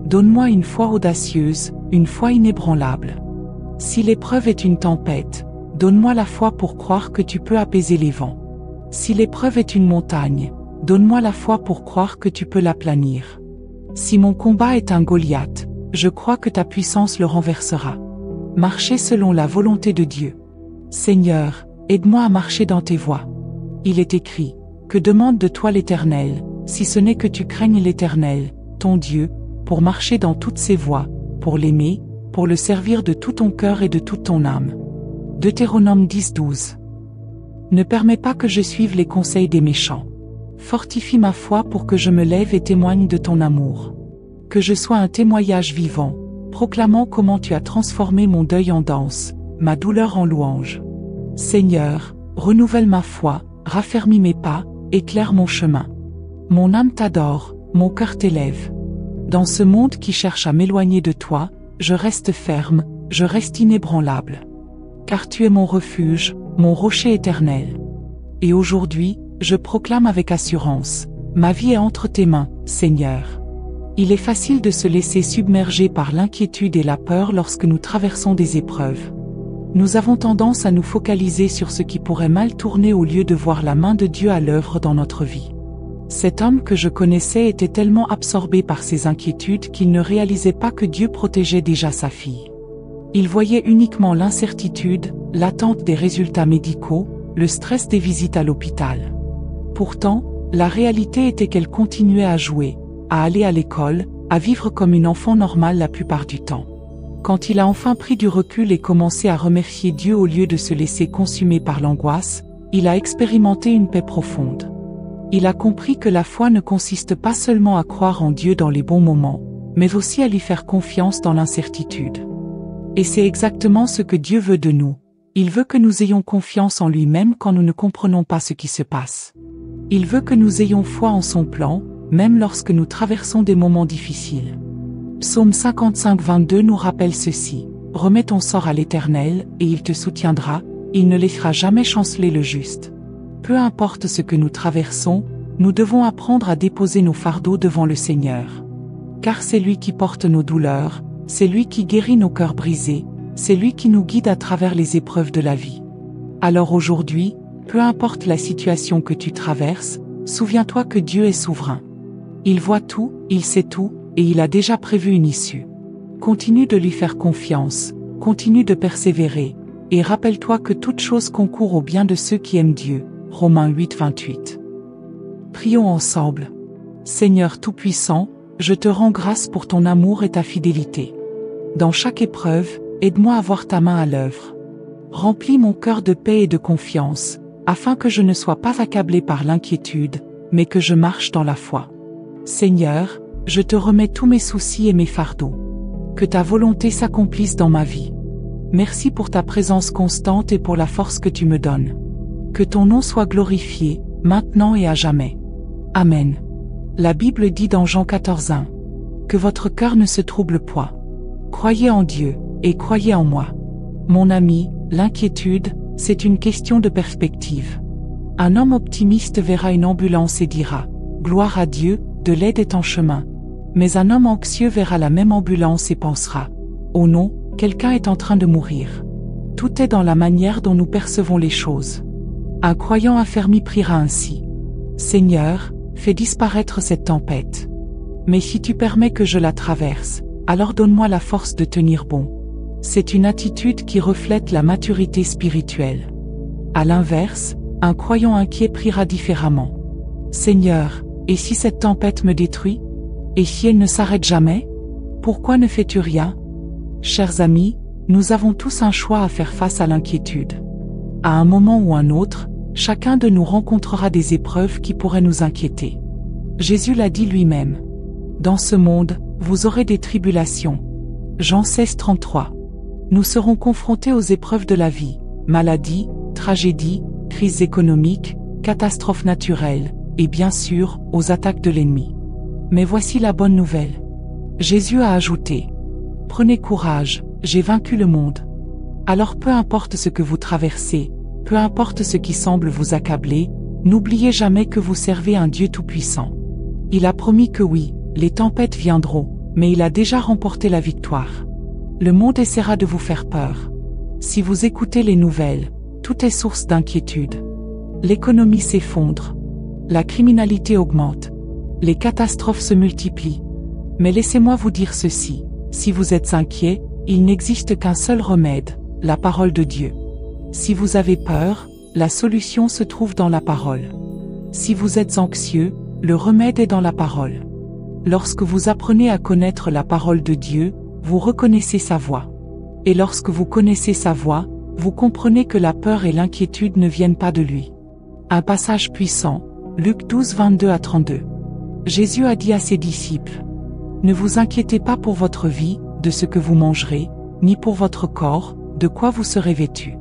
Donne-moi une foi audacieuse, une foi inébranlable. Si l'épreuve est une tempête, donne-moi la foi pour croire que tu peux apaiser les vents. Si l'épreuve est une montagne, donne-moi la foi pour croire que tu peux l'aplanir. Si mon combat est un Goliath, je crois que ta puissance le renversera. Marcher selon la volonté de Dieu. Seigneur, aide-moi à marcher dans tes voies. Il est écrit, que demande de toi l'Éternel, si ce n'est que tu craignes l'Éternel, ton Dieu, pour marcher dans toutes ses voies, pour l'aimer, pour le servir de tout ton cœur et de toute ton âme. Deutéronome 10:12. Ne permets pas que je suive les conseils des méchants. Fortifie ma foi pour que je me lève et témoigne de ton amour. Que je sois un témoignage vivant, proclamant comment tu as transformé mon deuil en danse, ma douleur en louange. Seigneur, renouvelle ma foi, raffermis mes pas, éclaire mon chemin. Mon âme t'adore, mon cœur t'élève. Dans ce monde qui cherche à m'éloigner de toi, je reste ferme, je reste inébranlable. Car tu es mon refuge, mon rocher éternel. Et aujourd'hui, je proclame avec assurance, ma vie est entre tes mains, Seigneur. Il est facile de se laisser submerger par l'inquiétude et la peur lorsque nous traversons des épreuves. Nous avons tendance à nous focaliser sur ce qui pourrait mal tourner au lieu de voir la main de Dieu à l'œuvre dans notre vie. Cet homme que je connaissais était tellement absorbé par ses inquiétudes qu'il ne réalisait pas que Dieu protégeait déjà sa fille. Il voyait uniquement l'incertitude, l'attente des résultats médicaux, le stress des visites à l'hôpital. Pourtant, la réalité était qu'elle continuait à jouer, à aller à l'école, à vivre comme une enfant normale la plupart du temps. Quand il a enfin pris du recul et commencé à remercier Dieu au lieu de se laisser consumer par l'angoisse, il a expérimenté une paix profonde. Il a compris que la foi ne consiste pas seulement à croire en Dieu dans les bons moments, mais aussi à lui faire confiance dans l'incertitude. Et c'est exactement ce que Dieu veut de nous. Il veut que nous ayons confiance en lui même quand nous ne comprenons pas ce qui se passe. Il veut que nous ayons foi en son plan, même lorsque nous traversons des moments difficiles. Psaume 55, 22 nous rappelle ceci. Remets ton sort à l'Éternel, et il te soutiendra, il ne laissera jamais chanceler le juste. Peu importe ce que nous traversons, nous devons apprendre à déposer nos fardeaux devant le Seigneur. Car c'est lui qui porte nos douleurs, c'est lui qui guérit nos cœurs brisés, c'est lui qui nous guide à travers les épreuves de la vie. Alors aujourd'hui, peu importe la situation que tu traverses, souviens-toi que Dieu est souverain. Il voit tout, il sait tout, et il a déjà prévu une issue. Continue de lui faire confiance, continue de persévérer, et rappelle-toi que toute chose concourt au bien de ceux qui aiment Dieu. Romains 8, 28. Prions ensemble. Seigneur Tout-Puissant, je te rends grâce pour ton amour et ta fidélité. Dans chaque épreuve, aide-moi à voir ta main à l'œuvre. Remplis mon cœur de paix et de confiance, afin que je ne sois pas accablé par l'inquiétude, mais que je marche dans la foi. Seigneur, je te remets tous mes soucis et mes fardeaux. Que ta volonté s'accomplisse dans ma vie. Merci pour ta présence constante et pour la force que tu me donnes. Que ton nom soit glorifié, maintenant et à jamais. Amen. La Bible dit dans Jean 14:1. Que votre cœur ne se trouble point. Croyez en Dieu, et croyez en moi. Mon ami, l'inquiétude, c'est une question de perspective. Un homme optimiste verra une ambulance et dira « Gloire à Dieu, de l'aide est en chemin ». Mais un homme anxieux verra la même ambulance et pensera « Oh non, quelqu'un est en train de mourir ». Tout est dans la manière dont nous percevons les choses. Un croyant affermi priera ainsi « Seigneur, fais disparaître cette tempête. Mais si tu permets que je la traverse, alors donne-moi la force de tenir bon. » C'est une attitude qui reflète la maturité spirituelle. À l'inverse, un croyant inquiet priera différemment. « Seigneur, et si cette tempête me détruit? Et si elle ne s'arrête jamais? Pourquoi ne fais-tu rien ?» Chers amis, nous avons tous un choix à faire face à l'inquiétude. À un moment ou un autre, chacun de nous rencontrera des épreuves qui pourraient nous inquiéter. Jésus l'a dit lui-même. « Dans ce monde, vous aurez des tribulations. » Jean 16, 33. Nous serons confrontés aux épreuves de la vie, maladies, tragédies, crises économiques, catastrophes naturelles, et bien sûr, aux attaques de l'ennemi. Mais voici la bonne nouvelle. Jésus a ajouté « Prenez courage, j'ai vaincu le monde. » Alors peu importe ce que vous traversez, peu importe ce qui semble vous accabler, n'oubliez jamais que vous servez un Dieu tout-puissant. Il a promis que oui, les tempêtes viendront, mais il a déjà remporté la victoire. Le monde essaiera de vous faire peur. Si vous écoutez les nouvelles, tout est source d'inquiétude. L'économie s'effondre. La criminalité augmente. Les catastrophes se multiplient. Mais laissez-moi vous dire ceci, si vous êtes inquiet, il n'existe qu'un seul remède, la parole de Dieu. Si vous avez peur, la solution se trouve dans la parole. Si vous êtes anxieux, le remède est dans la parole. Lorsque vous apprenez à connaître la parole de Dieu, vous reconnaissez sa voix. Et lorsque vous connaissez sa voix, vous comprenez que la peur et l'inquiétude ne viennent pas de lui. Un passage puissant, Luc 12, 22 à 32. Jésus a dit à ses disciples, « Ne vous inquiétez pas pour votre vie, de ce que vous mangerez, ni pour votre corps, de quoi vous serez vêtus.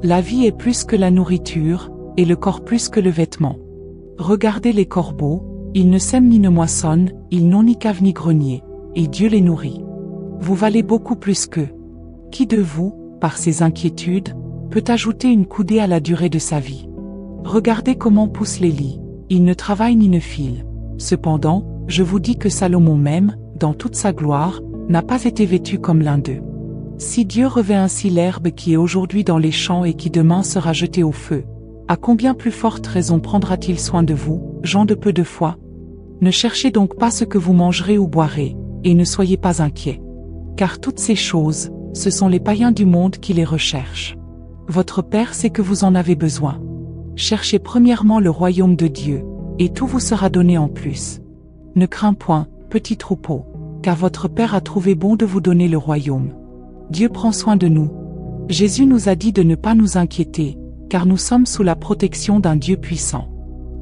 La vie est plus que la nourriture, et le corps plus que le vêtement. Regardez les corbeaux, ils ne sèment ni ne moissonnent, ils n'ont ni cave ni grenier, et Dieu les nourrit. Vous valez beaucoup plus qu'eux. Qui de vous, par ses inquiétudes, peut ajouter une coudée à la durée de sa vie? Regardez comment poussent les lys, ils ne travaillent ni ne filent. Cependant, je vous dis que Salomon même, dans toute sa gloire, n'a pas été vêtu comme l'un d'eux. Si Dieu revêt ainsi l'herbe qui est aujourd'hui dans les champs et qui demain sera jetée au feu, à combien plus forte raison prendra-t-il soin de vous, gens de peu de foi? Ne cherchez donc pas ce que vous mangerez ou boirez, et ne soyez pas inquiets. Car toutes ces choses, ce sont les païens du monde qui les recherchent. Votre Père sait que vous en avez besoin. Cherchez premièrement le royaume de Dieu, et tout vous sera donné en plus. Ne crains point, petit troupeau, car votre Père a trouvé bon de vous donner le royaume. Dieu prend soin de nous. Jésus nous a dit de ne pas nous inquiéter, car nous sommes sous la protection d'un Dieu puissant.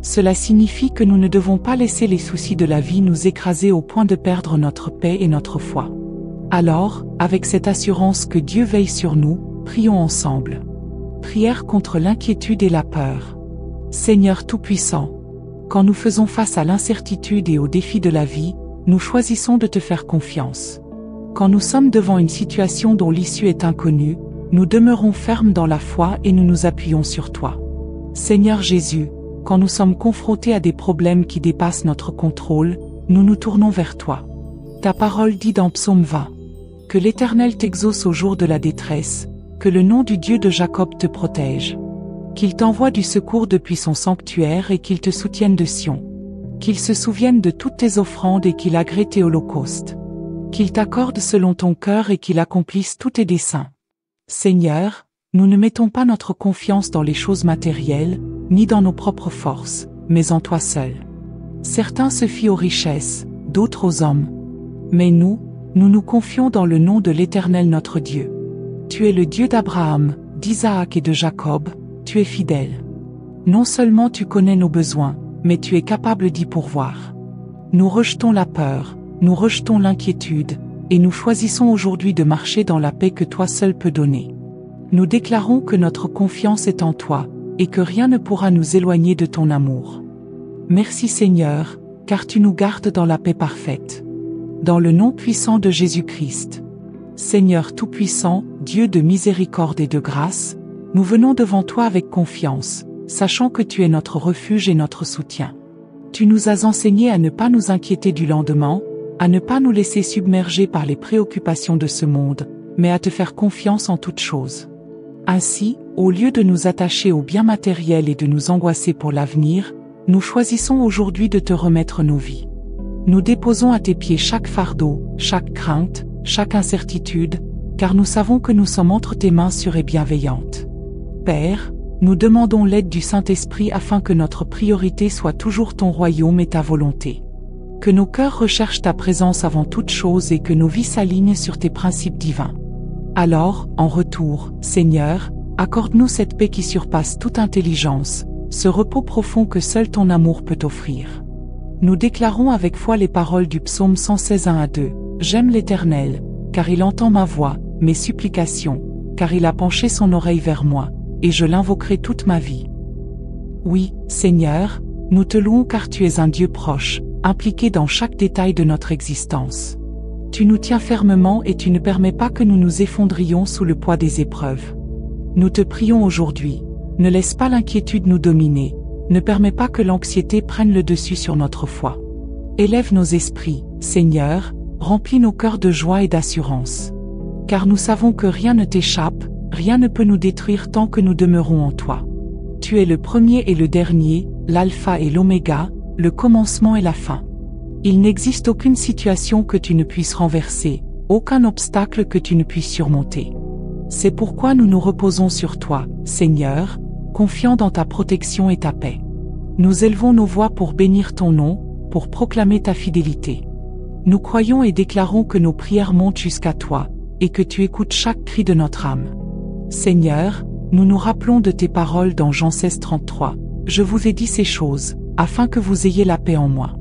Cela signifie que nous ne devons pas laisser les soucis de la vie nous écraser au point de perdre notre paix et notre foi. Alors, avec cette assurance que Dieu veille sur nous, prions ensemble. Prière contre l'inquiétude et la peur. Seigneur Tout-Puissant, quand nous faisons face à l'incertitude et aux défis de la vie, nous choisissons de te faire confiance. Quand nous sommes devant une situation dont l'issue est inconnue, nous demeurons fermes dans la foi et nous nous appuyons sur toi. Seigneur Jésus, quand nous sommes confrontés à des problèmes qui dépassent notre contrôle, nous nous tournons vers toi. Ta parole dit dans Psaume 20. Que l'Éternel t'exauce au jour de la détresse, que le nom du Dieu de Jacob te protège. Qu'il t'envoie du secours depuis son sanctuaire et qu'il te soutienne de Sion. Qu'il se souvienne de toutes tes offrandes et qu'il agrée tes holocaustes. Qu'il t'accorde selon ton cœur et qu'il accomplisse tous tes desseins. Seigneur, nous ne mettons pas notre confiance dans les choses matérielles, ni dans nos propres forces, mais en toi seul. Certains se fient aux richesses, d'autres aux hommes. Mais nous nous confions dans le nom de l'Éternel notre Dieu. Tu es le Dieu d'Abraham, d'Isaac et de Jacob, tu es fidèle. Non seulement tu connais nos besoins, mais tu es capable d'y pourvoir. Nous rejetons la peur, nous rejetons l'inquiétude, et nous choisissons aujourd'hui de marcher dans la paix que toi seul peux donner. Nous déclarons que notre confiance est en toi, et que rien ne pourra nous éloigner de ton amour. Merci Seigneur, car tu nous gardes dans la paix parfaite. Dans le nom puissant de Jésus-Christ. Seigneur Tout-Puissant, Dieu de miséricorde et de grâce, nous venons devant toi avec confiance, sachant que tu es notre refuge et notre soutien. Tu nous as enseigné à ne pas nous inquiéter du lendemain, à ne pas nous laisser submerger par les préoccupations de ce monde, mais à te faire confiance en toutes choses. Ainsi, au lieu de nous attacher aux biens matériels et de nous angoisser pour l'avenir, nous choisissons aujourd'hui de te remettre nos vies. Nous déposons à tes pieds chaque fardeau, chaque crainte, chaque incertitude, car nous savons que nous sommes entre tes mains sûres et bienveillantes. Père, nous demandons l'aide du Saint-Esprit afin que notre priorité soit toujours ton royaume et ta volonté. Que nos cœurs recherchent ta présence avant toute chose et que nos vies s'alignent sur tes principes divins. Alors, en retour, Seigneur, accorde-nous cette paix qui surpasse toute intelligence, ce repos profond que seul ton amour peut offrir. Nous déclarons avec foi les paroles du psaume 116 1-2. J'aime l'Éternel, car il entend ma voix, mes supplications, car il a penché son oreille vers moi, et je l'invoquerai toute ma vie. Oui, Seigneur, nous te louons car tu es un Dieu proche, impliqué dans chaque détail de notre existence. Tu nous tiens fermement et tu ne permets pas que nous nous effondrions sous le poids des épreuves. Nous te prions aujourd'hui, ne laisse pas l'inquiétude nous dominer, ne permets pas que l'anxiété prenne le dessus sur notre foi. Élève nos esprits, Seigneur, remplis nos cœurs de joie et d'assurance. Car nous savons que rien ne t'échappe, rien ne peut nous détruire tant que nous demeurons en toi. Tu es le premier et le dernier, l'alpha et l'oméga, le commencement et la fin. Il n'existe aucune situation que tu ne puisses renverser, aucun obstacle que tu ne puisses surmonter. C'est pourquoi nous nous reposons sur toi, Seigneur, confiants dans ta protection et ta paix. Nous élevons nos voix pour bénir ton nom, pour proclamer ta fidélité. Nous croyons et déclarons que nos prières montent jusqu'à toi, et que tu écoutes chaque cri de notre âme. Seigneur, nous nous rappelons de tes paroles dans Jean 16:33. Je vous ai dit ces choses, afin que vous ayez la paix en moi.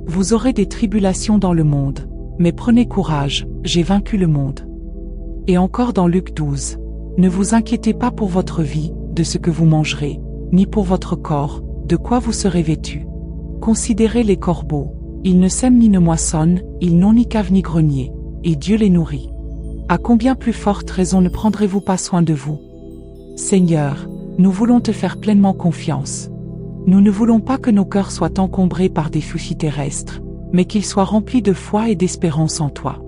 Vous aurez des tribulations dans le monde, mais prenez courage, j'ai vaincu le monde. Et encore dans Luc 12. Ne vous inquiétez pas pour votre vie, de ce que vous mangerez, ni pour votre corps, de quoi vous serez vêtus. Considérez les corbeaux, ils ne sèment ni ne moissonnent, ils n'ont ni cave ni grenier, et Dieu les nourrit. À combien plus forte raison ne prendrez-vous pas soin de vous? Seigneur, nous voulons te faire pleinement confiance. Nous ne voulons pas que nos cœurs soient encombrés par des soucis terrestres, mais qu'ils soient remplis de foi et d'espérance en toi.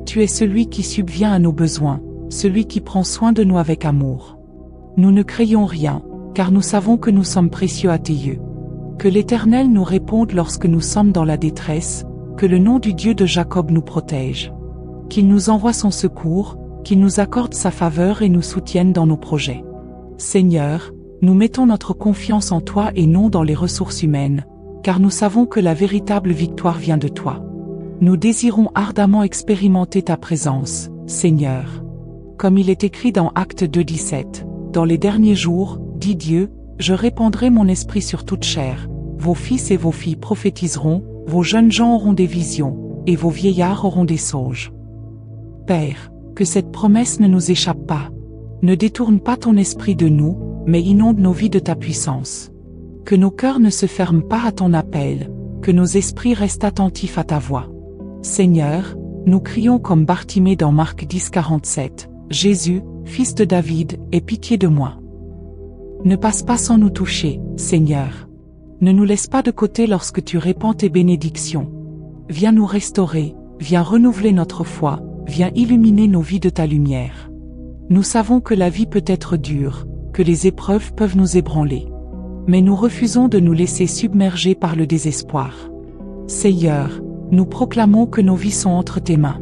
Tu es celui qui subvient à nos besoins, celui qui prend soin de nous avec amour. Nous ne craignons rien, car nous savons que nous sommes précieux à tes yeux. Que l'Éternel nous réponde lorsque nous sommes dans la détresse, que le nom du Dieu de Jacob nous protège. Qu'il nous envoie son secours, qu'il nous accorde sa faveur et nous soutienne dans nos projets. Seigneur, nous mettons notre confiance en toi et non dans les ressources humaines, car nous savons que la véritable victoire vient de toi. Nous désirons ardemment expérimenter ta présence, Seigneur. Comme il est écrit dans Actes 2:17, dans les derniers jours, dit Dieu, je répandrai mon esprit sur toute chair. Vos fils et vos filles prophétiseront, vos jeunes gens auront des visions, et vos vieillards auront des songes. Père, que cette promesse ne nous échappe pas. Ne détourne pas ton esprit de nous, mais inonde nos vies de ta puissance. Que nos cœurs ne se ferment pas à ton appel, que nos esprits restent attentifs à ta voix. Seigneur, nous crions comme Bartimée dans Marc 10,47, Jésus, fils de David, aie pitié de moi. Ne passe pas sans nous toucher, Seigneur. Ne nous laisse pas de côté lorsque tu répands tes bénédictions. Viens nous restaurer, viens renouveler notre foi, viens illuminer nos vies de ta lumière. Nous savons que la vie peut être dure, que les épreuves peuvent nous ébranler. Mais nous refusons de nous laisser submerger par le désespoir. Seigneur, nous proclamons que nos vies sont entre tes mains.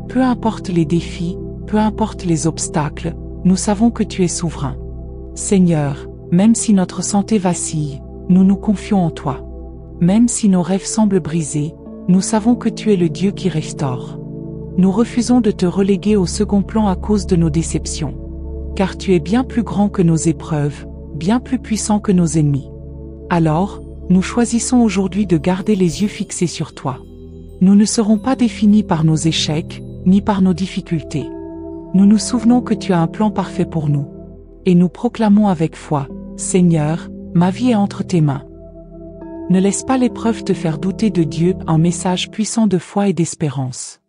Peu importe les défis, peu importe les obstacles, nous savons que tu es souverain. Seigneur, même si notre santé vacille, nous nous confions en toi. Même si nos rêves semblent brisés, nous savons que tu es le Dieu qui restaure. Nous refusons de te reléguer au second plan à cause de nos déceptions. Car tu es bien plus grand que nos épreuves, bien plus puissant que nos ennemis. Alors, nous choisissons aujourd'hui de garder les yeux fixés sur toi. Nous ne serons pas définis par nos échecs, ni par nos difficultés. Nous nous souvenons que tu as un plan parfait pour nous. Et nous proclamons avec foi, Seigneur, ma vie est entre tes mains. Ne laisse pas l'épreuve te faire douter de Dieu, un message puissant de foi et d'espérance.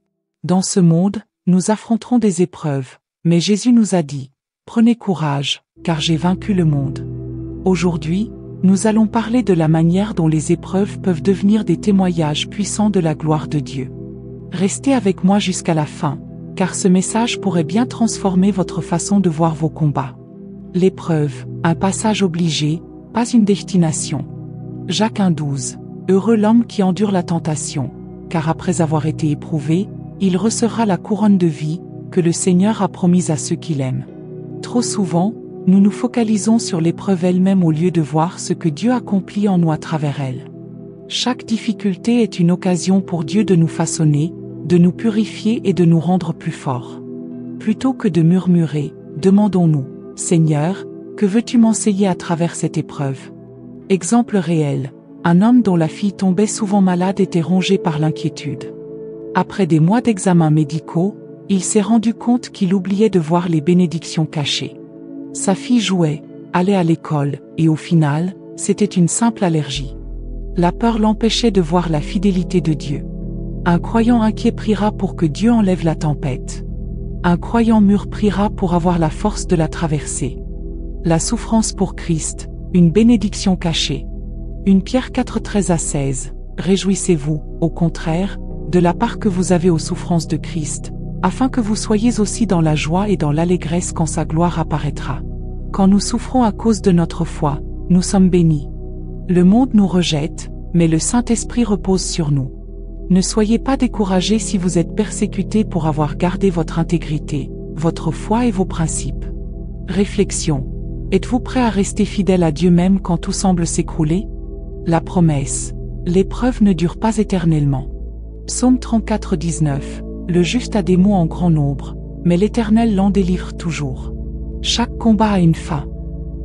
Dans ce monde, nous affronterons des épreuves, mais Jésus nous a dit, prenez courage, car j'ai vaincu le monde. Aujourd'hui, nous allons parler de la manière dont les épreuves peuvent devenir des témoignages puissants de la gloire de Dieu. Restez avec moi jusqu'à la fin, car ce message pourrait bien transformer votre façon de voir vos combats. L'épreuve, un passage obligé, pas une destination. Jacques 1,12. Heureux l'homme qui endure la tentation, car après avoir été éprouvé, il recevra la couronne de vie, que le Seigneur a promise à ceux qui l'aiment. Trop souvent, nous nous focalisons sur l'épreuve elle-même au lieu de voir ce que Dieu accomplit en nous à travers elle. Chaque difficulté est une occasion pour Dieu de nous façonner, de nous purifier et de nous rendre plus forts. Plutôt que de murmurer, demandons-nous, Seigneur, que veux-tu m'enseigner à travers cette épreuve? Exemple réel, un homme dont la fille tombait souvent malade était rongé par l'inquiétude. Après des mois d'examens médicaux, il s'est rendu compte qu'il oubliait de voir les bénédictions cachées. Sa fille jouait, allait à l'école, et au final, c'était une simple allergie. La peur l'empêchait de voir la fidélité de Dieu. Un croyant inquiet priera pour que Dieu enlève la tempête. Un croyant mûr priera pour avoir la force de la traverser. La souffrance pour Christ, une bénédiction cachée. 1 Pierre 4, 13-16. Réjouissez-vous, au contraire, de la part que vous avez aux souffrances de Christ, afin que vous soyez aussi dans la joie et dans l'allégresse quand sa gloire apparaîtra. Quand nous souffrons à cause de notre foi, nous sommes bénis. Le monde nous rejette, mais le Saint-Esprit repose sur nous. Ne soyez pas découragés si vous êtes persécutés pour avoir gardé votre intégrité, votre foi et vos principes. Réflexion. Êtes-vous prêt à rester fidèle à Dieu même quand tout semble s'écrouler? La promesse. L'épreuve ne dure pas éternellement. Psaume 34, 19. Le juste a des maux en grand nombre, mais l'Éternel l'en délivre toujours. Chaque combat a une fin.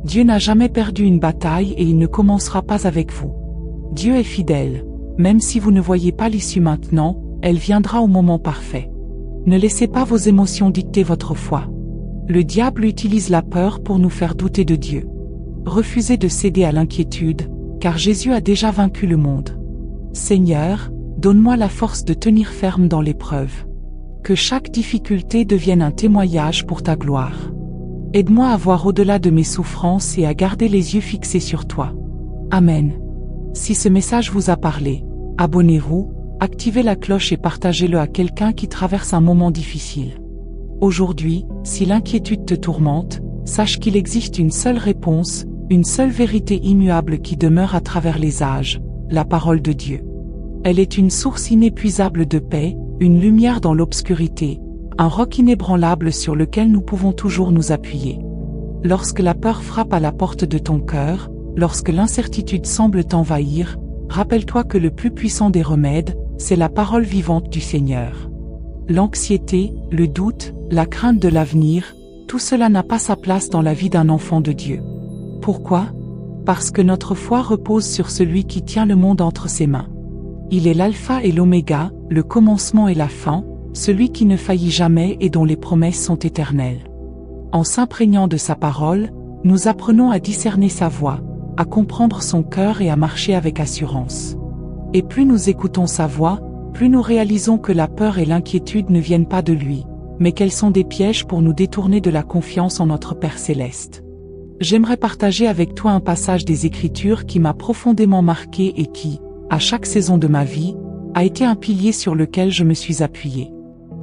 Dieu n'a jamais perdu une bataille et il ne commencera pas avec vous. Dieu est fidèle. Même si vous ne voyez pas l'issue maintenant, elle viendra au moment parfait. Ne laissez pas vos émotions dicter votre foi. Le diable utilise la peur pour nous faire douter de Dieu. Refusez de céder à l'inquiétude, car Jésus a déjà vaincu le monde. Seigneur, donne-moi la force de tenir ferme dans l'épreuve. Que chaque difficulté devienne un témoignage pour ta gloire. Aide-moi à voir au-delà de mes souffrances et à garder les yeux fixés sur toi. Amen. Si ce message vous a parlé, abonnez-vous, activez la cloche et partagez-le à quelqu'un qui traverse un moment difficile. Aujourd'hui, si l'inquiétude te tourmente, sache qu'il existe une seule réponse, une seule vérité immuable qui demeure à travers les âges, la parole de Dieu. Elle est une source inépuisable de paix, une lumière dans l'obscurité, un roc inébranlable sur lequel nous pouvons toujours nous appuyer. Lorsque la peur frappe à la porte de ton cœur, lorsque l'incertitude semble t'envahir, rappelle-toi que le plus puissant des remèdes, c'est la parole vivante du Seigneur. L'anxiété, le doute, la crainte de l'avenir, tout cela n'a pas sa place dans la vie d'un enfant de Dieu. Pourquoi? Parce que notre foi repose sur celui qui tient le monde entre ses mains. Il est l'alpha et l'oméga, le commencement et la fin, celui qui ne faillit jamais et dont les promesses sont éternelles. En s'imprégnant de sa parole, nous apprenons à discerner sa voix, à comprendre son cœur et à marcher avec assurance. Et plus nous écoutons sa voix, plus nous réalisons que la peur et l'inquiétude ne viennent pas de lui, mais qu'elles sont des pièges pour nous détourner de la confiance en notre Père céleste. J'aimerais partager avec toi un passage des Écritures qui m'a profondément marqué et qui, à chaque saison de ma vie, a été un pilier sur lequel je me suis appuyé.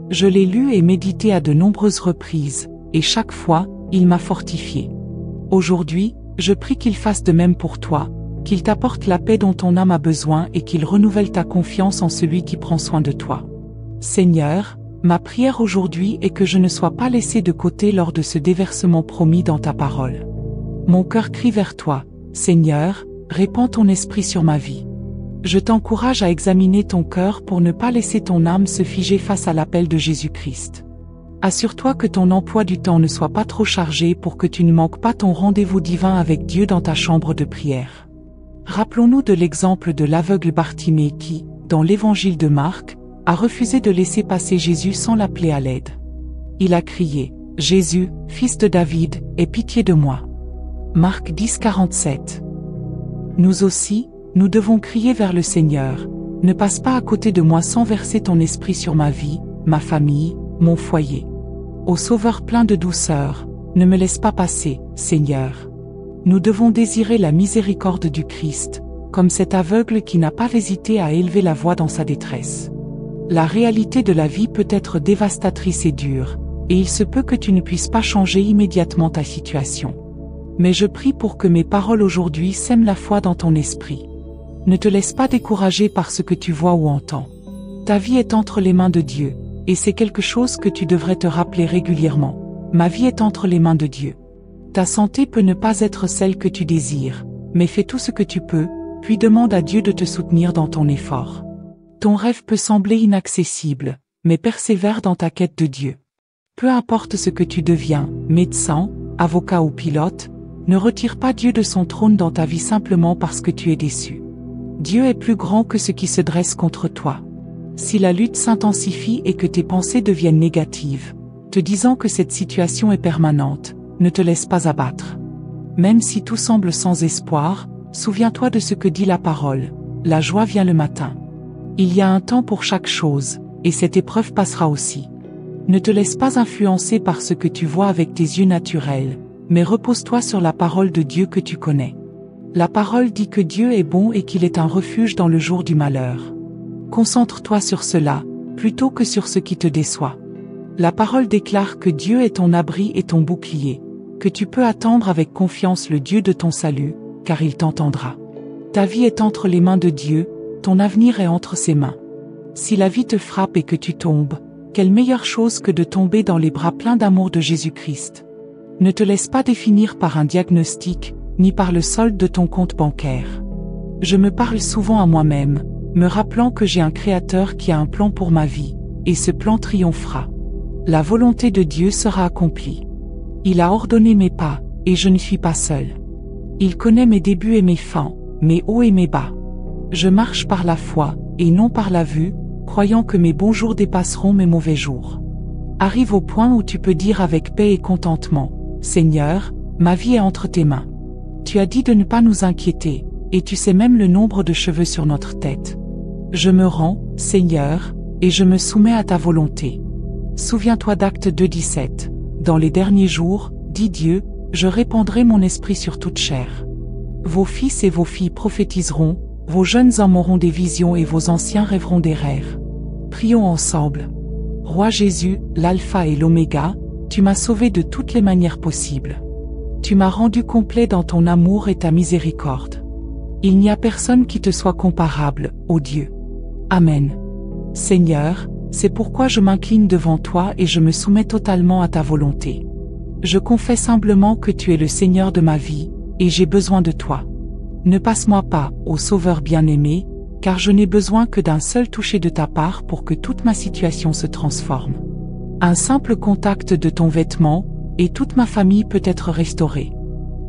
Je l'ai lu et médité à de nombreuses reprises, et chaque fois, il m'a fortifié. Aujourd'hui, je prie qu'il fasse de même pour toi, qu'il t'apporte la paix dont ton âme a besoin et qu'il renouvelle ta confiance en celui qui prend soin de toi. Seigneur, ma prière aujourd'hui est que je ne sois pas laissé de côté lors de ce déversement promis dans ta parole. Mon cœur crie vers toi, Seigneur, répands ton esprit sur ma vie. Je t'encourage à examiner ton cœur pour ne pas laisser ton âme se figer face à l'appel de Jésus-Christ. Assure-toi que ton emploi du temps ne soit pas trop chargé pour que tu ne manques pas ton rendez-vous divin avec Dieu dans ta chambre de prière. Rappelons-nous de l'exemple de l'aveugle Bartimée qui, dans l'évangile de Marc, a refusé de laisser passer Jésus sans l'appeler à l'aide. Il a crié, « Jésus, fils de David, aie pitié de moi. » Marc 10, 47. Nous aussi, nous devons crier vers le Seigneur, « Ne passe pas à côté de moi sans verser ton esprit sur ma vie, ma famille, mon foyer. » Ô Sauveur plein de douceur, ne me laisse pas passer, Seigneur. Nous devons désirer la miséricorde du Christ, comme cet aveugle qui n'a pas hésité à élever la voix dans sa détresse. La réalité de la vie peut être dévastatrice et dure, et il se peut que tu ne puisses pas changer immédiatement ta situation. Mais je prie pour que mes paroles aujourd'hui sèment la foi dans ton esprit. Ne te laisse pas décourager par ce que tu vois ou entends. Ta vie est entre les mains de Dieu, et c'est quelque chose que tu devrais te rappeler régulièrement. Ma vie est entre les mains de Dieu. Ta santé peut ne pas être celle que tu désires, mais fais tout ce que tu peux, puis demande à Dieu de te soutenir dans ton effort. Ton rêve peut sembler inaccessible, mais persévère dans ta quête de Dieu. Peu importe ce que tu deviens, médecin, avocat ou pilote, ne retire pas Dieu de son trône dans ta vie simplement parce que tu es déçu. Dieu est plus grand que ce qui se dresse contre toi. Si la lutte s'intensifie et que tes pensées deviennent négatives, te disant que cette situation est permanente, ne te laisse pas abattre. Même si tout semble sans espoir, souviens-toi de ce que dit la parole, la joie vient le matin. Il y a un temps pour chaque chose, et cette épreuve passera aussi. Ne te laisse pas influencer par ce que tu vois avec tes yeux naturels, mais repose-toi sur la parole de Dieu que tu connais. La parole dit que Dieu est bon et qu'il est un refuge dans le jour du malheur. Concentre-toi sur cela, plutôt que sur ce qui te déçoit. La parole déclare que Dieu est ton abri et ton bouclier, que tu peux attendre avec confiance le Dieu de ton salut, car il t'entendra. Ta vie est entre les mains de Dieu, ton avenir est entre ses mains. Si la vie te frappe et que tu tombes, quelle meilleure chose que de tomber dans les bras pleins d'amour de Jésus-Christ. Ne te laisse pas définir par un diagnostic, ni par le solde de ton compte bancaire. Je me parle souvent à moi-même, me rappelant que j'ai un Créateur qui a un plan pour ma vie, et ce plan triomphera. La volonté de Dieu sera accomplie. Il a ordonné mes pas, et je ne suis pas seul. Il connaît mes débuts et mes fins, mes hauts et mes bas. Je marche par la foi, et non par la vue, croyant que mes bons jours dépasseront mes mauvais jours. Arrive au point où tu peux dire avec paix et contentement, « Seigneur, ma vie est entre tes mains. Tu as dit de ne pas nous inquiéter, et tu sais même le nombre de cheveux sur notre tête. Je me rends, Seigneur, et je me soumets à ta volonté. » Souviens-toi d'Actes 2:17. Dans les derniers jours, dit Dieu, je répandrai mon esprit sur toute chair. Vos fils et vos filles prophétiseront, vos jeunes hommes auront des visions et vos anciens rêveront des rêves. Prions ensemble. Roi Jésus, l'alpha et l'oméga, tu m'as sauvé de toutes les manières possibles. Tu m'as rendu complet dans ton amour et ta miséricorde. Il n'y a personne qui te soit comparable, ô Dieu. Amen. Seigneur, c'est pourquoi je m'incline devant toi et je me soumets totalement à ta volonté. Je confesse humblement que tu es le Seigneur de ma vie, et j'ai besoin de toi. Ne passe-moi pas, ô Sauveur bien-aimé, car je n'ai besoin que d'un seul toucher de ta part pour que toute ma situation se transforme. Un simple contact de ton vêtement, et toute ma famille peut être restaurée.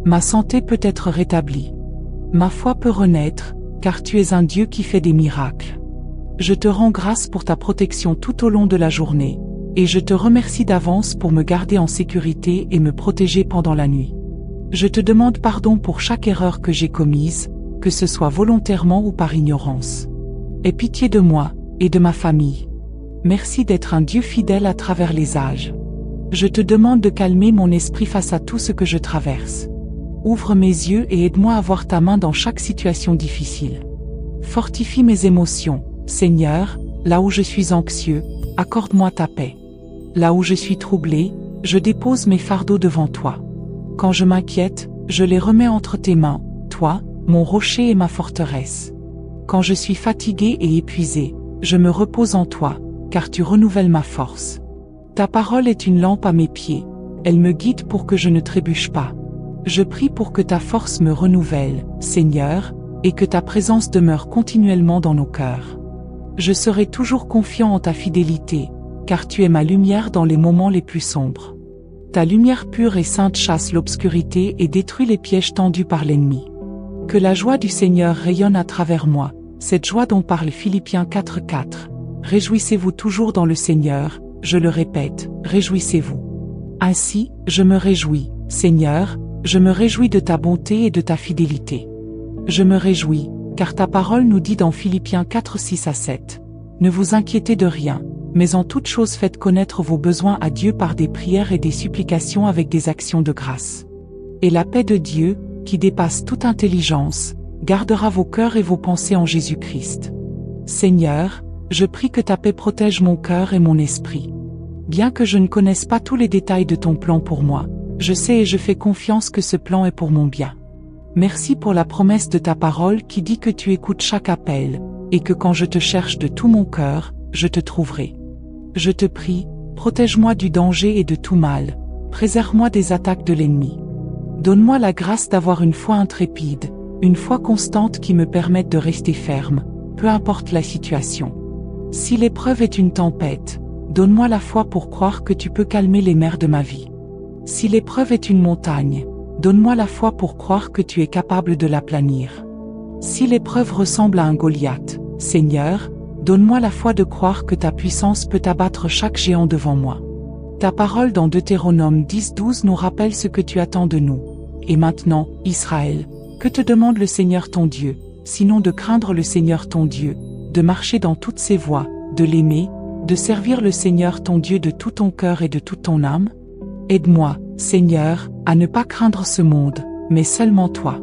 Ma santé peut être rétablie. Ma foi peut renaître, car tu es un Dieu qui fait des miracles. Je te rends grâce pour ta protection tout au long de la journée. Et je te remercie d'avance pour me garder en sécurité et me protéger pendant la nuit. Je te demande pardon pour chaque erreur que j'ai commise, que ce soit volontairement ou par ignorance. Aie pitié de moi et de ma famille. Merci d'être un Dieu fidèle à travers les âges. Je te demande de calmer mon esprit face à tout ce que je traverse. Ouvre mes yeux et aide-moi à voir ta main dans chaque situation difficile. Fortifie mes émotions, Seigneur, là où je suis anxieux, accorde-moi ta paix. Là où je suis troublé, je dépose mes fardeaux devant toi. Quand je m'inquiète, je les remets entre tes mains, toi, mon rocher et ma forteresse. Quand je suis fatigué et épuisé, je me repose en toi, car tu renouvelles ma force. Ta parole est une lampe à mes pieds, elle me guide pour que je ne trébuche pas. Je prie pour que ta force me renouvelle, Seigneur, et que ta présence demeure continuellement dans nos cœurs. Je serai toujours confiant en ta fidélité, car tu es ma lumière dans les moments les plus sombres. Ta lumière pure et sainte chasse l'obscurité et détruit les pièges tendus par l'ennemi. Que la joie du Seigneur rayonne à travers moi, cette joie dont parle Philippiens 4:4. Réjouissez-vous toujours dans le Seigneur, je le répète, réjouissez-vous. Ainsi, je me réjouis, Seigneur, je me réjouis de ta bonté et de ta fidélité. Je me réjouis, car ta parole nous dit dans Philippiens 4:6-7. Ne vous inquiétez de rien, mais en toute chose faites connaître vos besoins à Dieu par des prières et des supplications avec des actions de grâce. Et la paix de Dieu, qui dépasse toute intelligence, gardera vos cœurs et vos pensées en Jésus-Christ. Seigneur, je prie que ta paix protège mon cœur et mon esprit. Bien que je ne connaisse pas tous les détails de ton plan pour moi, je sais et je fais confiance que ce plan est pour mon bien. Merci pour la promesse de ta parole qui dit que tu écoutes chaque appel, et que quand je te cherche de tout mon cœur, je te trouverai. Je te prie, protège-moi du danger et de tout mal, préserve-moi des attaques de l'ennemi. Donne-moi la grâce d'avoir une foi intrépide, une foi constante qui me permette de rester ferme, peu importe la situation. Si l'épreuve est une tempête, donne-moi la foi pour croire que tu peux calmer les mers de ma vie. Si l'épreuve est une montagne, donne-moi la foi pour croire que tu es capable de l'aplanir. Si l'épreuve ressemble à un Goliath, Seigneur, donne-moi la foi de croire que ta puissance peut abattre chaque géant devant moi. Ta parole dans Deutéronome 10:12 nous rappelle ce que tu attends de nous. Et maintenant, Israël, que te demande le Seigneur ton Dieu, sinon de craindre le Seigneur ton Dieu, de marcher dans toutes ses voies, de l'aimer, de servir le Seigneur ton Dieu de tout ton cœur et de toute ton âme? Aide-moi, Seigneur, à ne pas craindre ce monde, mais seulement toi.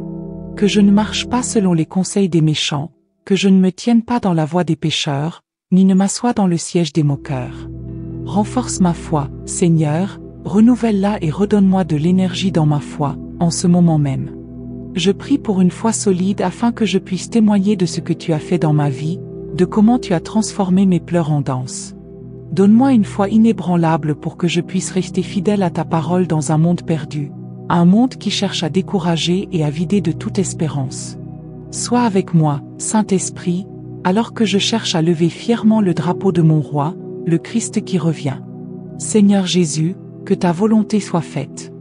Que je ne marche pas selon les conseils des méchants, que je ne me tienne pas dans la voie des pécheurs, ni ne m'assoie dans le siège des moqueurs. Renforce ma foi, Seigneur, renouvelle-la et redonne-moi de l'énergie dans ma foi, en ce moment même. Je prie pour une foi solide afin que je puisse témoigner de ce que tu as fait dans ma vie, de comment tu as transformé mes pleurs en danse. Donne-moi une foi inébranlable pour que je puisse rester fidèle à ta parole dans un monde perdu, un monde qui cherche à décourager et à vider de toute espérance. Sois avec moi, Saint-Esprit, alors que je cherche à lever fièrement le drapeau de mon roi, le Christ qui revient. Seigneur Jésus, que ta volonté soit faite.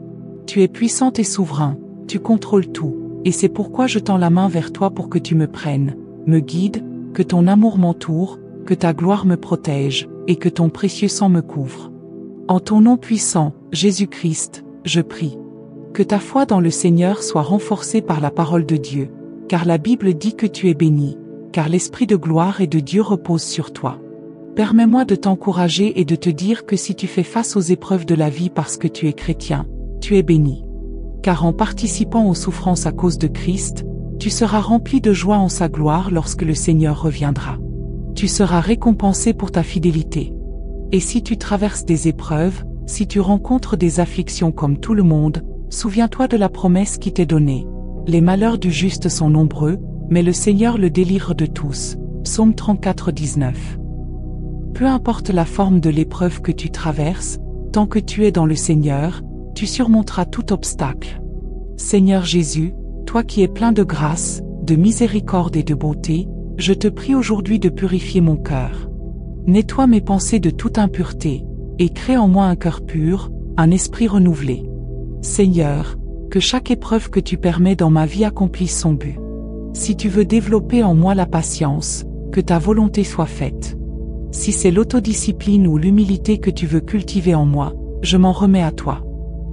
Tu es puissant et souverain, tu contrôles tout, et c'est pourquoi je tends la main vers toi pour que tu me prennes, me guides, que ton amour m'entoure, que ta gloire me protège, et que ton précieux sang me couvre. En ton nom puissant, Jésus-Christ, je prie. Que ta foi dans le Seigneur soit renforcée par la parole de Dieu, car la Bible dit que tu es béni, car l'Esprit de gloire et de Dieu repose sur toi. Permets-moi de t'encourager et de te dire que si tu fais face aux épreuves de la vie parce que tu es chrétien, tu es béni. Car en participant aux souffrances à cause de Christ, tu seras rempli de joie en sa gloire lorsque le Seigneur reviendra. Tu seras récompensé pour ta fidélité. Et si tu traverses des épreuves, si tu rencontres des afflictions comme tout le monde, souviens-toi de la promesse qui t'est donnée. Les malheurs du juste sont nombreux, mais le Seigneur le délivre de tous. Psaume 34:19. Peu importe la forme de l'épreuve que tu traverses, tant que tu es dans le Seigneur, tu surmonteras tout obstacle. Seigneur Jésus, toi qui es plein de grâce, de miséricorde et de bonté, je te prie aujourd'hui de purifier mon cœur. Nettoie mes pensées de toute impureté, et crée en moi un cœur pur, un esprit renouvelé. Seigneur, que chaque épreuve que tu permets dans ma vie accomplisse son but. Si tu veux développer en moi la patience, que ta volonté soit faite. Si c'est l'autodiscipline ou l'humilité que tu veux cultiver en moi, je m'en remets à toi.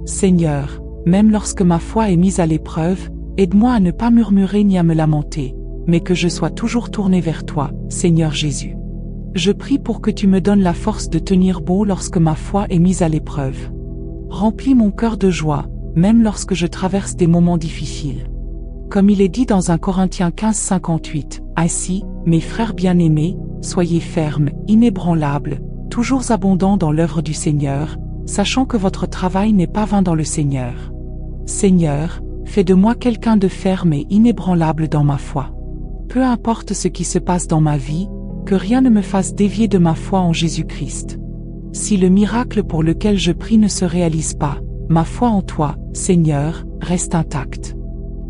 Seigneur, même lorsque ma foi est mise à l'épreuve, aide-moi à ne pas murmurer ni à me lamenter, mais que je sois toujours tourné vers toi, Seigneur Jésus. Je prie pour que tu me donnes la force de tenir bon lorsque ma foi est mise à l'épreuve. Remplis mon cœur de joie, même lorsque je traverse des moments difficiles. Comme il est dit dans 1 Corinthiens 15:58, « Ainsi, mes frères bien-aimés, soyez fermes, inébranlables, toujours abondants dans l'œuvre du Seigneur, sachant que votre travail n'est pas vain dans le Seigneur. Seigneur, fais de moi quelqu'un de ferme et inébranlable dans ma foi. Peu importe ce qui se passe dans ma vie, que rien ne me fasse dévier de ma foi en Jésus-Christ. Si le miracle pour lequel je prie ne se réalise pas, ma foi en toi, Seigneur, reste intacte.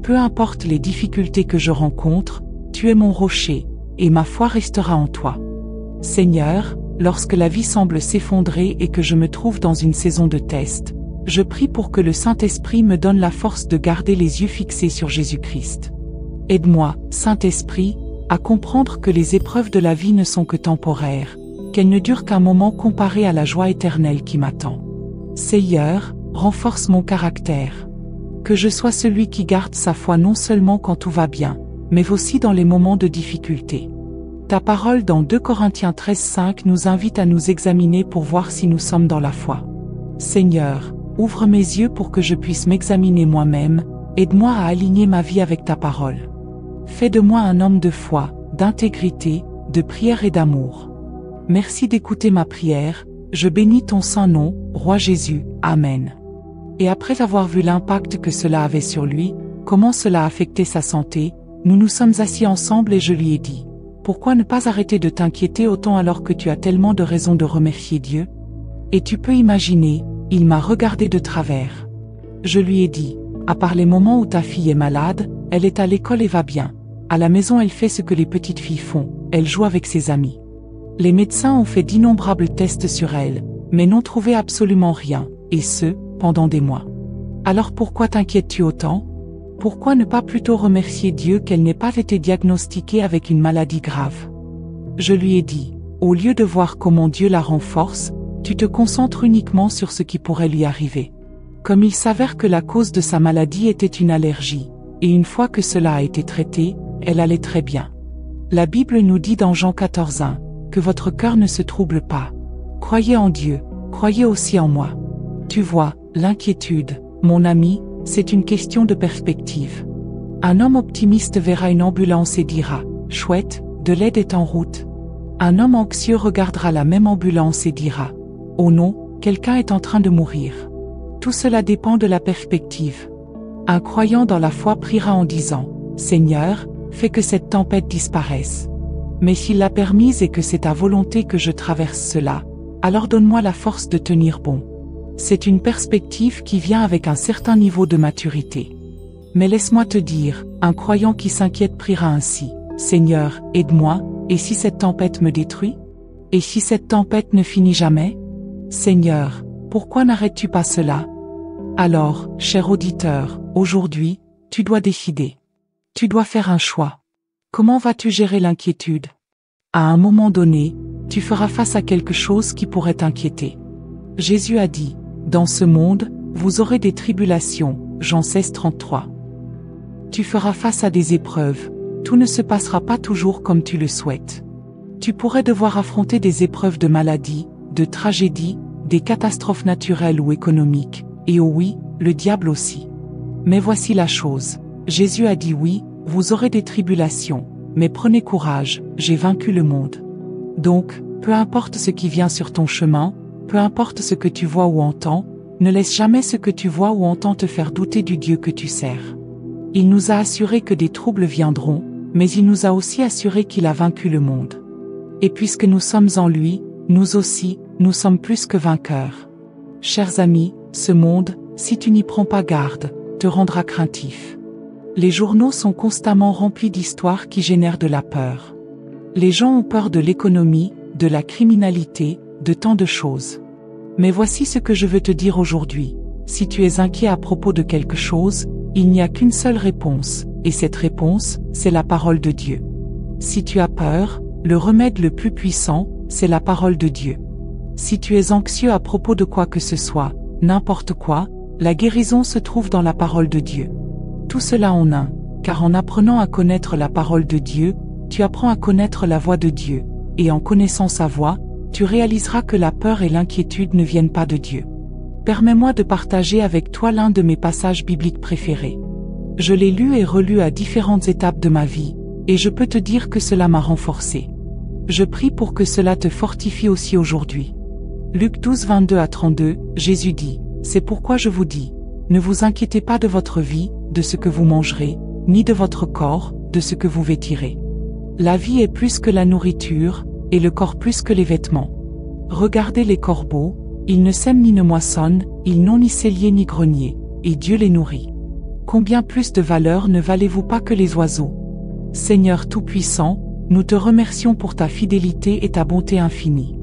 Peu importe les difficultés que je rencontre, tu es mon rocher, et ma foi restera en toi. Seigneur, lorsque la vie semble s'effondrer et que je me trouve dans une saison de test, je prie pour que le Saint-Esprit me donne la force de garder les yeux fixés sur Jésus-Christ. Aide-moi, Saint-Esprit, à comprendre que les épreuves de la vie ne sont que temporaires, qu'elles ne durent qu'un moment comparé à la joie éternelle qui m'attend. Seigneur, renforce mon caractère. Que je sois celui qui garde sa foi non seulement quand tout va bien, mais aussi dans les moments de difficulté. Ta parole dans 2 Corinthiens 13:5 nous invite à nous examiner pour voir si nous sommes dans la foi. Seigneur, ouvre mes yeux pour que je puisse m'examiner moi-même, aide-moi à aligner ma vie avec ta parole. Fais de moi un homme de foi, d'intégrité, de prière et d'amour. Merci d'écouter ma prière, je bénis ton saint nom, Roi Jésus, Amen. Et après avoir vu l'impact que cela avait sur lui, comment cela affectait sa santé, nous nous sommes assis ensemble et je lui ai dit, « Pourquoi ne pas arrêter de t'inquiéter autant alors que tu as tellement de raisons de remercier Dieu ?» Et tu peux imaginer, il m'a regardé de travers. Je lui ai dit, « À part les moments où ta fille est malade, elle est à l'école et va bien. À la maison elle fait ce que les petites filles font, elle joue avec ses amis. Les médecins ont fait d'innombrables tests sur elle, mais n'ont trouvé absolument rien, et ce, pendant des mois. Alors pourquoi t'inquiètes-tu autant ? Pourquoi ne pas plutôt remercier Dieu qu'elle n'ait pas été diagnostiquée avec une maladie grave ? » Je lui ai dit, au lieu de voir comment Dieu la renforce, tu te concentres uniquement sur ce qui pourrait lui arriver. Comme il s'avère que la cause de sa maladie était une allergie, et une fois que cela a été traité, elle allait très bien. La Bible nous dit dans Jean 14:1, que votre cœur ne se trouble pas. Croyez en Dieu, croyez aussi en moi. Tu vois, l'inquiétude, mon ami, c'est une question de perspective. Un homme optimiste verra une ambulance et dira, « Chouette, de l'aide est en route. » Un homme anxieux regardera la même ambulance et dira, « Oh non, quelqu'un est en train de mourir. » Tout cela dépend de la perspective. Un croyant dans la foi priera en disant, « Seigneur, fais que cette tempête disparaisse. Mais s'il l'a permise et que c'est ta volonté que je traverse cela, alors donne-moi la force de tenir bon. » C'est une perspective qui vient avec un certain niveau de maturité. Mais laisse-moi te dire, un croyant qui s'inquiète priera ainsi, « Seigneur, aide-moi, et si cette tempête me détruit ? Et si cette tempête ne finit jamais ? Seigneur, pourquoi n'arrêtes-tu pas cela ? » Alors, cher auditeur, aujourd'hui, tu dois décider. Tu dois faire un choix. Comment vas-tu gérer l'inquiétude ? À un moment donné, tu feras face à quelque chose qui pourrait t'inquiéter. Jésus a dit, « Dans ce monde, vous aurez des tribulations » Jean 16:33. Tu feras face à des épreuves, tout ne se passera pas toujours comme tu le souhaites. Tu pourrais devoir affronter des épreuves de maladie, de tragédie, des catastrophes naturelles ou économiques, et oh oui, le diable aussi. Mais voici la chose, Jésus a dit oui, vous aurez des tribulations, mais prenez courage, j'ai vaincu le monde. Donc, peu importe ce qui vient sur ton chemin, peu importe ce que tu vois ou entends, ne laisse jamais ce que tu vois ou entends te faire douter du Dieu que tu sers. Il nous a assuré que des troubles viendront, mais il nous a aussi assuré qu'il a vaincu le monde. Et puisque nous sommes en lui, nous aussi, nous sommes plus que vainqueurs. Chers amis, ce monde, si tu n'y prends pas garde, te rendra craintif. Les journaux sont constamment remplis d'histoires qui génèrent de la peur. Les gens ont peur de l'économie, de la criminalité, de tant de choses. Mais voici ce que je veux te dire aujourd'hui. Si tu es inquiet à propos de quelque chose, il n'y a qu'une seule réponse, et cette réponse, c'est la parole de Dieu. Si tu as peur, le remède le plus puissant, c'est la parole de Dieu. Si tu es anxieux à propos de quoi que ce soit, n'importe quoi, la guérison se trouve dans la parole de Dieu. Tout cela en un, car en apprenant à connaître la parole de Dieu, tu apprends à connaître la voix de Dieu, et en connaissant sa voix, tu réaliseras que la peur et l'inquiétude ne viennent pas de Dieu. Permets-moi de partager avec toi l'un de mes passages bibliques préférés. Je l'ai lu et relu à différentes étapes de ma vie, et je peux te dire que cela m'a renforcé. Je prie pour que cela te fortifie aussi aujourd'hui. Luc 12, 22 à 32, Jésus dit, « C'est pourquoi je vous dis, ne vous inquiétez pas de votre vie, de ce que vous mangerez, ni de votre corps, de ce que vous vêtirez. La vie est plus que la nourriture, et le corps plus que les vêtements. Regardez les corbeaux, ils ne sèment ni ne moissonnent, ils n'ont ni cellier ni grenier, et Dieu les nourrit. Combien plus de valeur ne valez-vous pas que les oiseaux? Seigneur Tout-Puissant, nous te remercions pour ta fidélité et ta bonté infinie.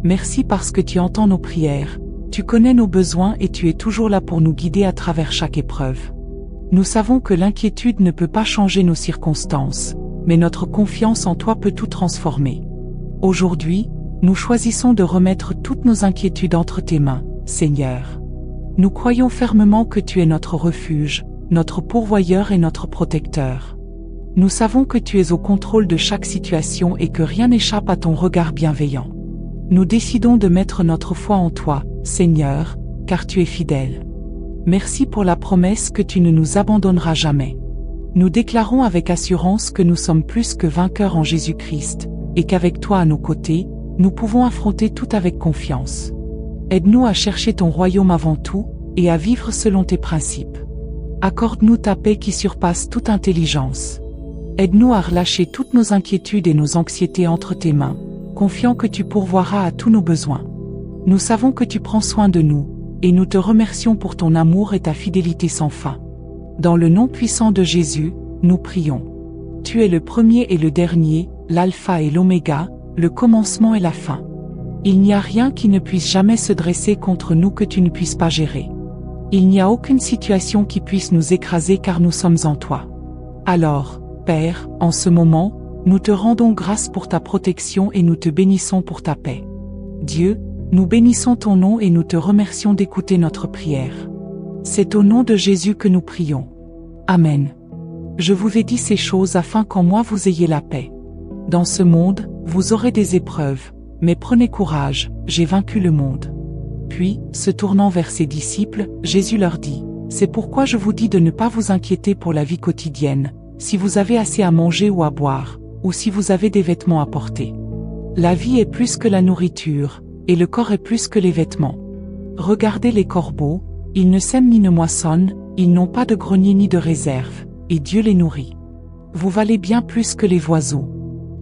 Merci parce que tu entends nos prières, tu connais nos besoins et tu es toujours là pour nous guider à travers chaque épreuve. Nous savons que l'inquiétude ne peut pas changer nos circonstances, mais notre confiance en toi peut tout transformer. Aujourd'hui, nous choisissons de remettre toutes nos inquiétudes entre tes mains, Seigneur. Nous croyons fermement que tu es notre refuge, notre pourvoyeur et notre protecteur. Nous savons que tu es au contrôle de chaque situation et que rien n'échappe à ton regard bienveillant. Nous décidons de mettre notre foi en toi, Seigneur, car tu es fidèle. Merci pour la promesse que tu ne nous abandonneras jamais. Nous déclarons avec assurance que nous sommes plus que vainqueurs en Jésus-Christ, et qu'avec toi à nos côtés, nous pouvons affronter tout avec confiance. Aide-nous à chercher ton royaume avant tout, et à vivre selon tes principes. Accorde-nous ta paix qui surpasse toute intelligence. Aide-nous à relâcher toutes nos inquiétudes et nos anxiétés entre tes mains, confiant que tu pourvoiras à tous nos besoins. Nous savons que tu prends soin de nous, et nous te remercions pour ton amour et ta fidélité sans fin. Dans le nom puissant de Jésus, nous prions. Tu es le premier et le dernier, l'alpha et l'oméga, le commencement et la fin. Il n'y a rien qui ne puisse jamais se dresser contre nous que tu ne puisses pas gérer. Il n'y a aucune situation qui puisse nous écraser car nous sommes en toi. Alors, Père, en ce moment, nous te rendons grâce pour ta protection et nous te bénissons pour ta paix. Dieu, nous bénissons ton nom et nous te remercions d'écouter notre prière. C'est au nom de Jésus que nous prions. Amen. Je vous ai dit ces choses afin qu'en moi vous ayez la paix. Dans ce monde, vous aurez des épreuves, mais prenez courage, j'ai vaincu le monde. Puis, se tournant vers ses disciples, Jésus leur dit, « C'est pourquoi je vous dis de ne pas vous inquiéter pour la vie quotidienne, si vous avez assez à manger ou à boire, ou si vous avez des vêtements à porter. La vie est plus que la nourriture, et le corps est plus que les vêtements. Regardez les corbeaux, ils ne sèment ni ne moissonnent, ils n'ont pas de grenier ni de réserve, et Dieu les nourrit. Vous valez bien plus que les oiseaux.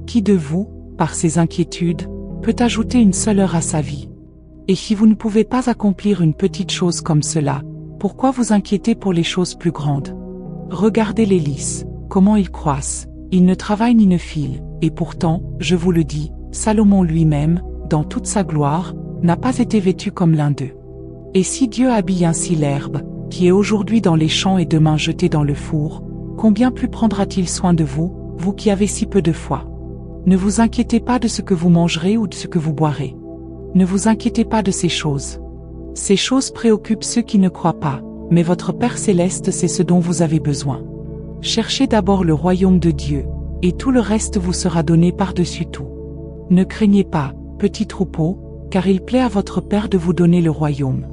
Qui de vous, par ses inquiétudes, peut ajouter une seule heure à sa vie? Et si vous ne pouvez pas accomplir une petite chose comme cela, pourquoi vous inquiéter pour les choses plus grandes? Regardez les lys, comment ils croissent, ils ne travaillent ni ne filent, et pourtant, je vous le dis, Salomon lui-même, dans toute sa gloire, n'a pas été vêtu comme l'un d'eux. Et si Dieu habille ainsi l'herbe, qui est aujourd'hui dans les champs et demain jetée dans le four, combien plus prendra-t-il soin de vous, vous qui avez si peu de foi? Ne vous inquiétez pas de ce que vous mangerez ou de ce que vous boirez. Ne vous inquiétez pas de ces choses. Ces choses préoccupent ceux qui ne croient pas, mais votre Père céleste sait ce dont vous avez besoin. Cherchez d'abord le royaume de Dieu, et tout le reste vous sera donné par-dessus tout. Ne craignez pas, petit troupeau, car il plaît à votre Père de vous donner le royaume.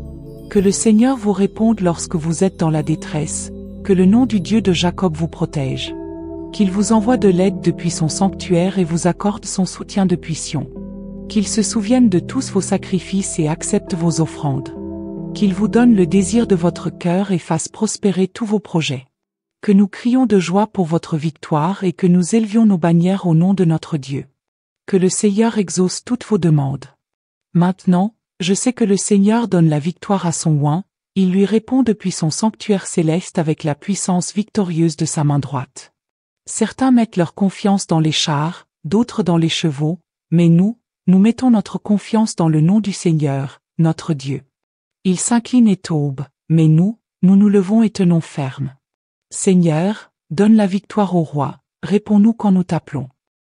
Que le Seigneur vous réponde lorsque vous êtes dans la détresse, que le nom du Dieu de Jacob vous protège. Qu'il vous envoie de l'aide depuis son sanctuaire et vous accorde son soutien depuis Sion. Qu'il se souvienne de tous vos sacrifices et accepte vos offrandes. Qu'il vous donne le désir de votre cœur et fasse prospérer tous vos projets. Que nous crions de joie pour votre victoire et que nous élevions nos bannières au nom de notre Dieu. Que le Seigneur exauce toutes vos demandes. Maintenant, je sais que le Seigneur donne la victoire à son oint, il lui répond depuis son sanctuaire céleste avec la puissance victorieuse de sa main droite. Certains mettent leur confiance dans les chars, d'autres dans les chevaux, mais nous mettons notre confiance dans le nom du Seigneur, notre Dieu. Il s'incline et tombe, mais nous nous levons et tenons ferme. Seigneur, donne la victoire au roi, réponds-nous quand nous t'appelons.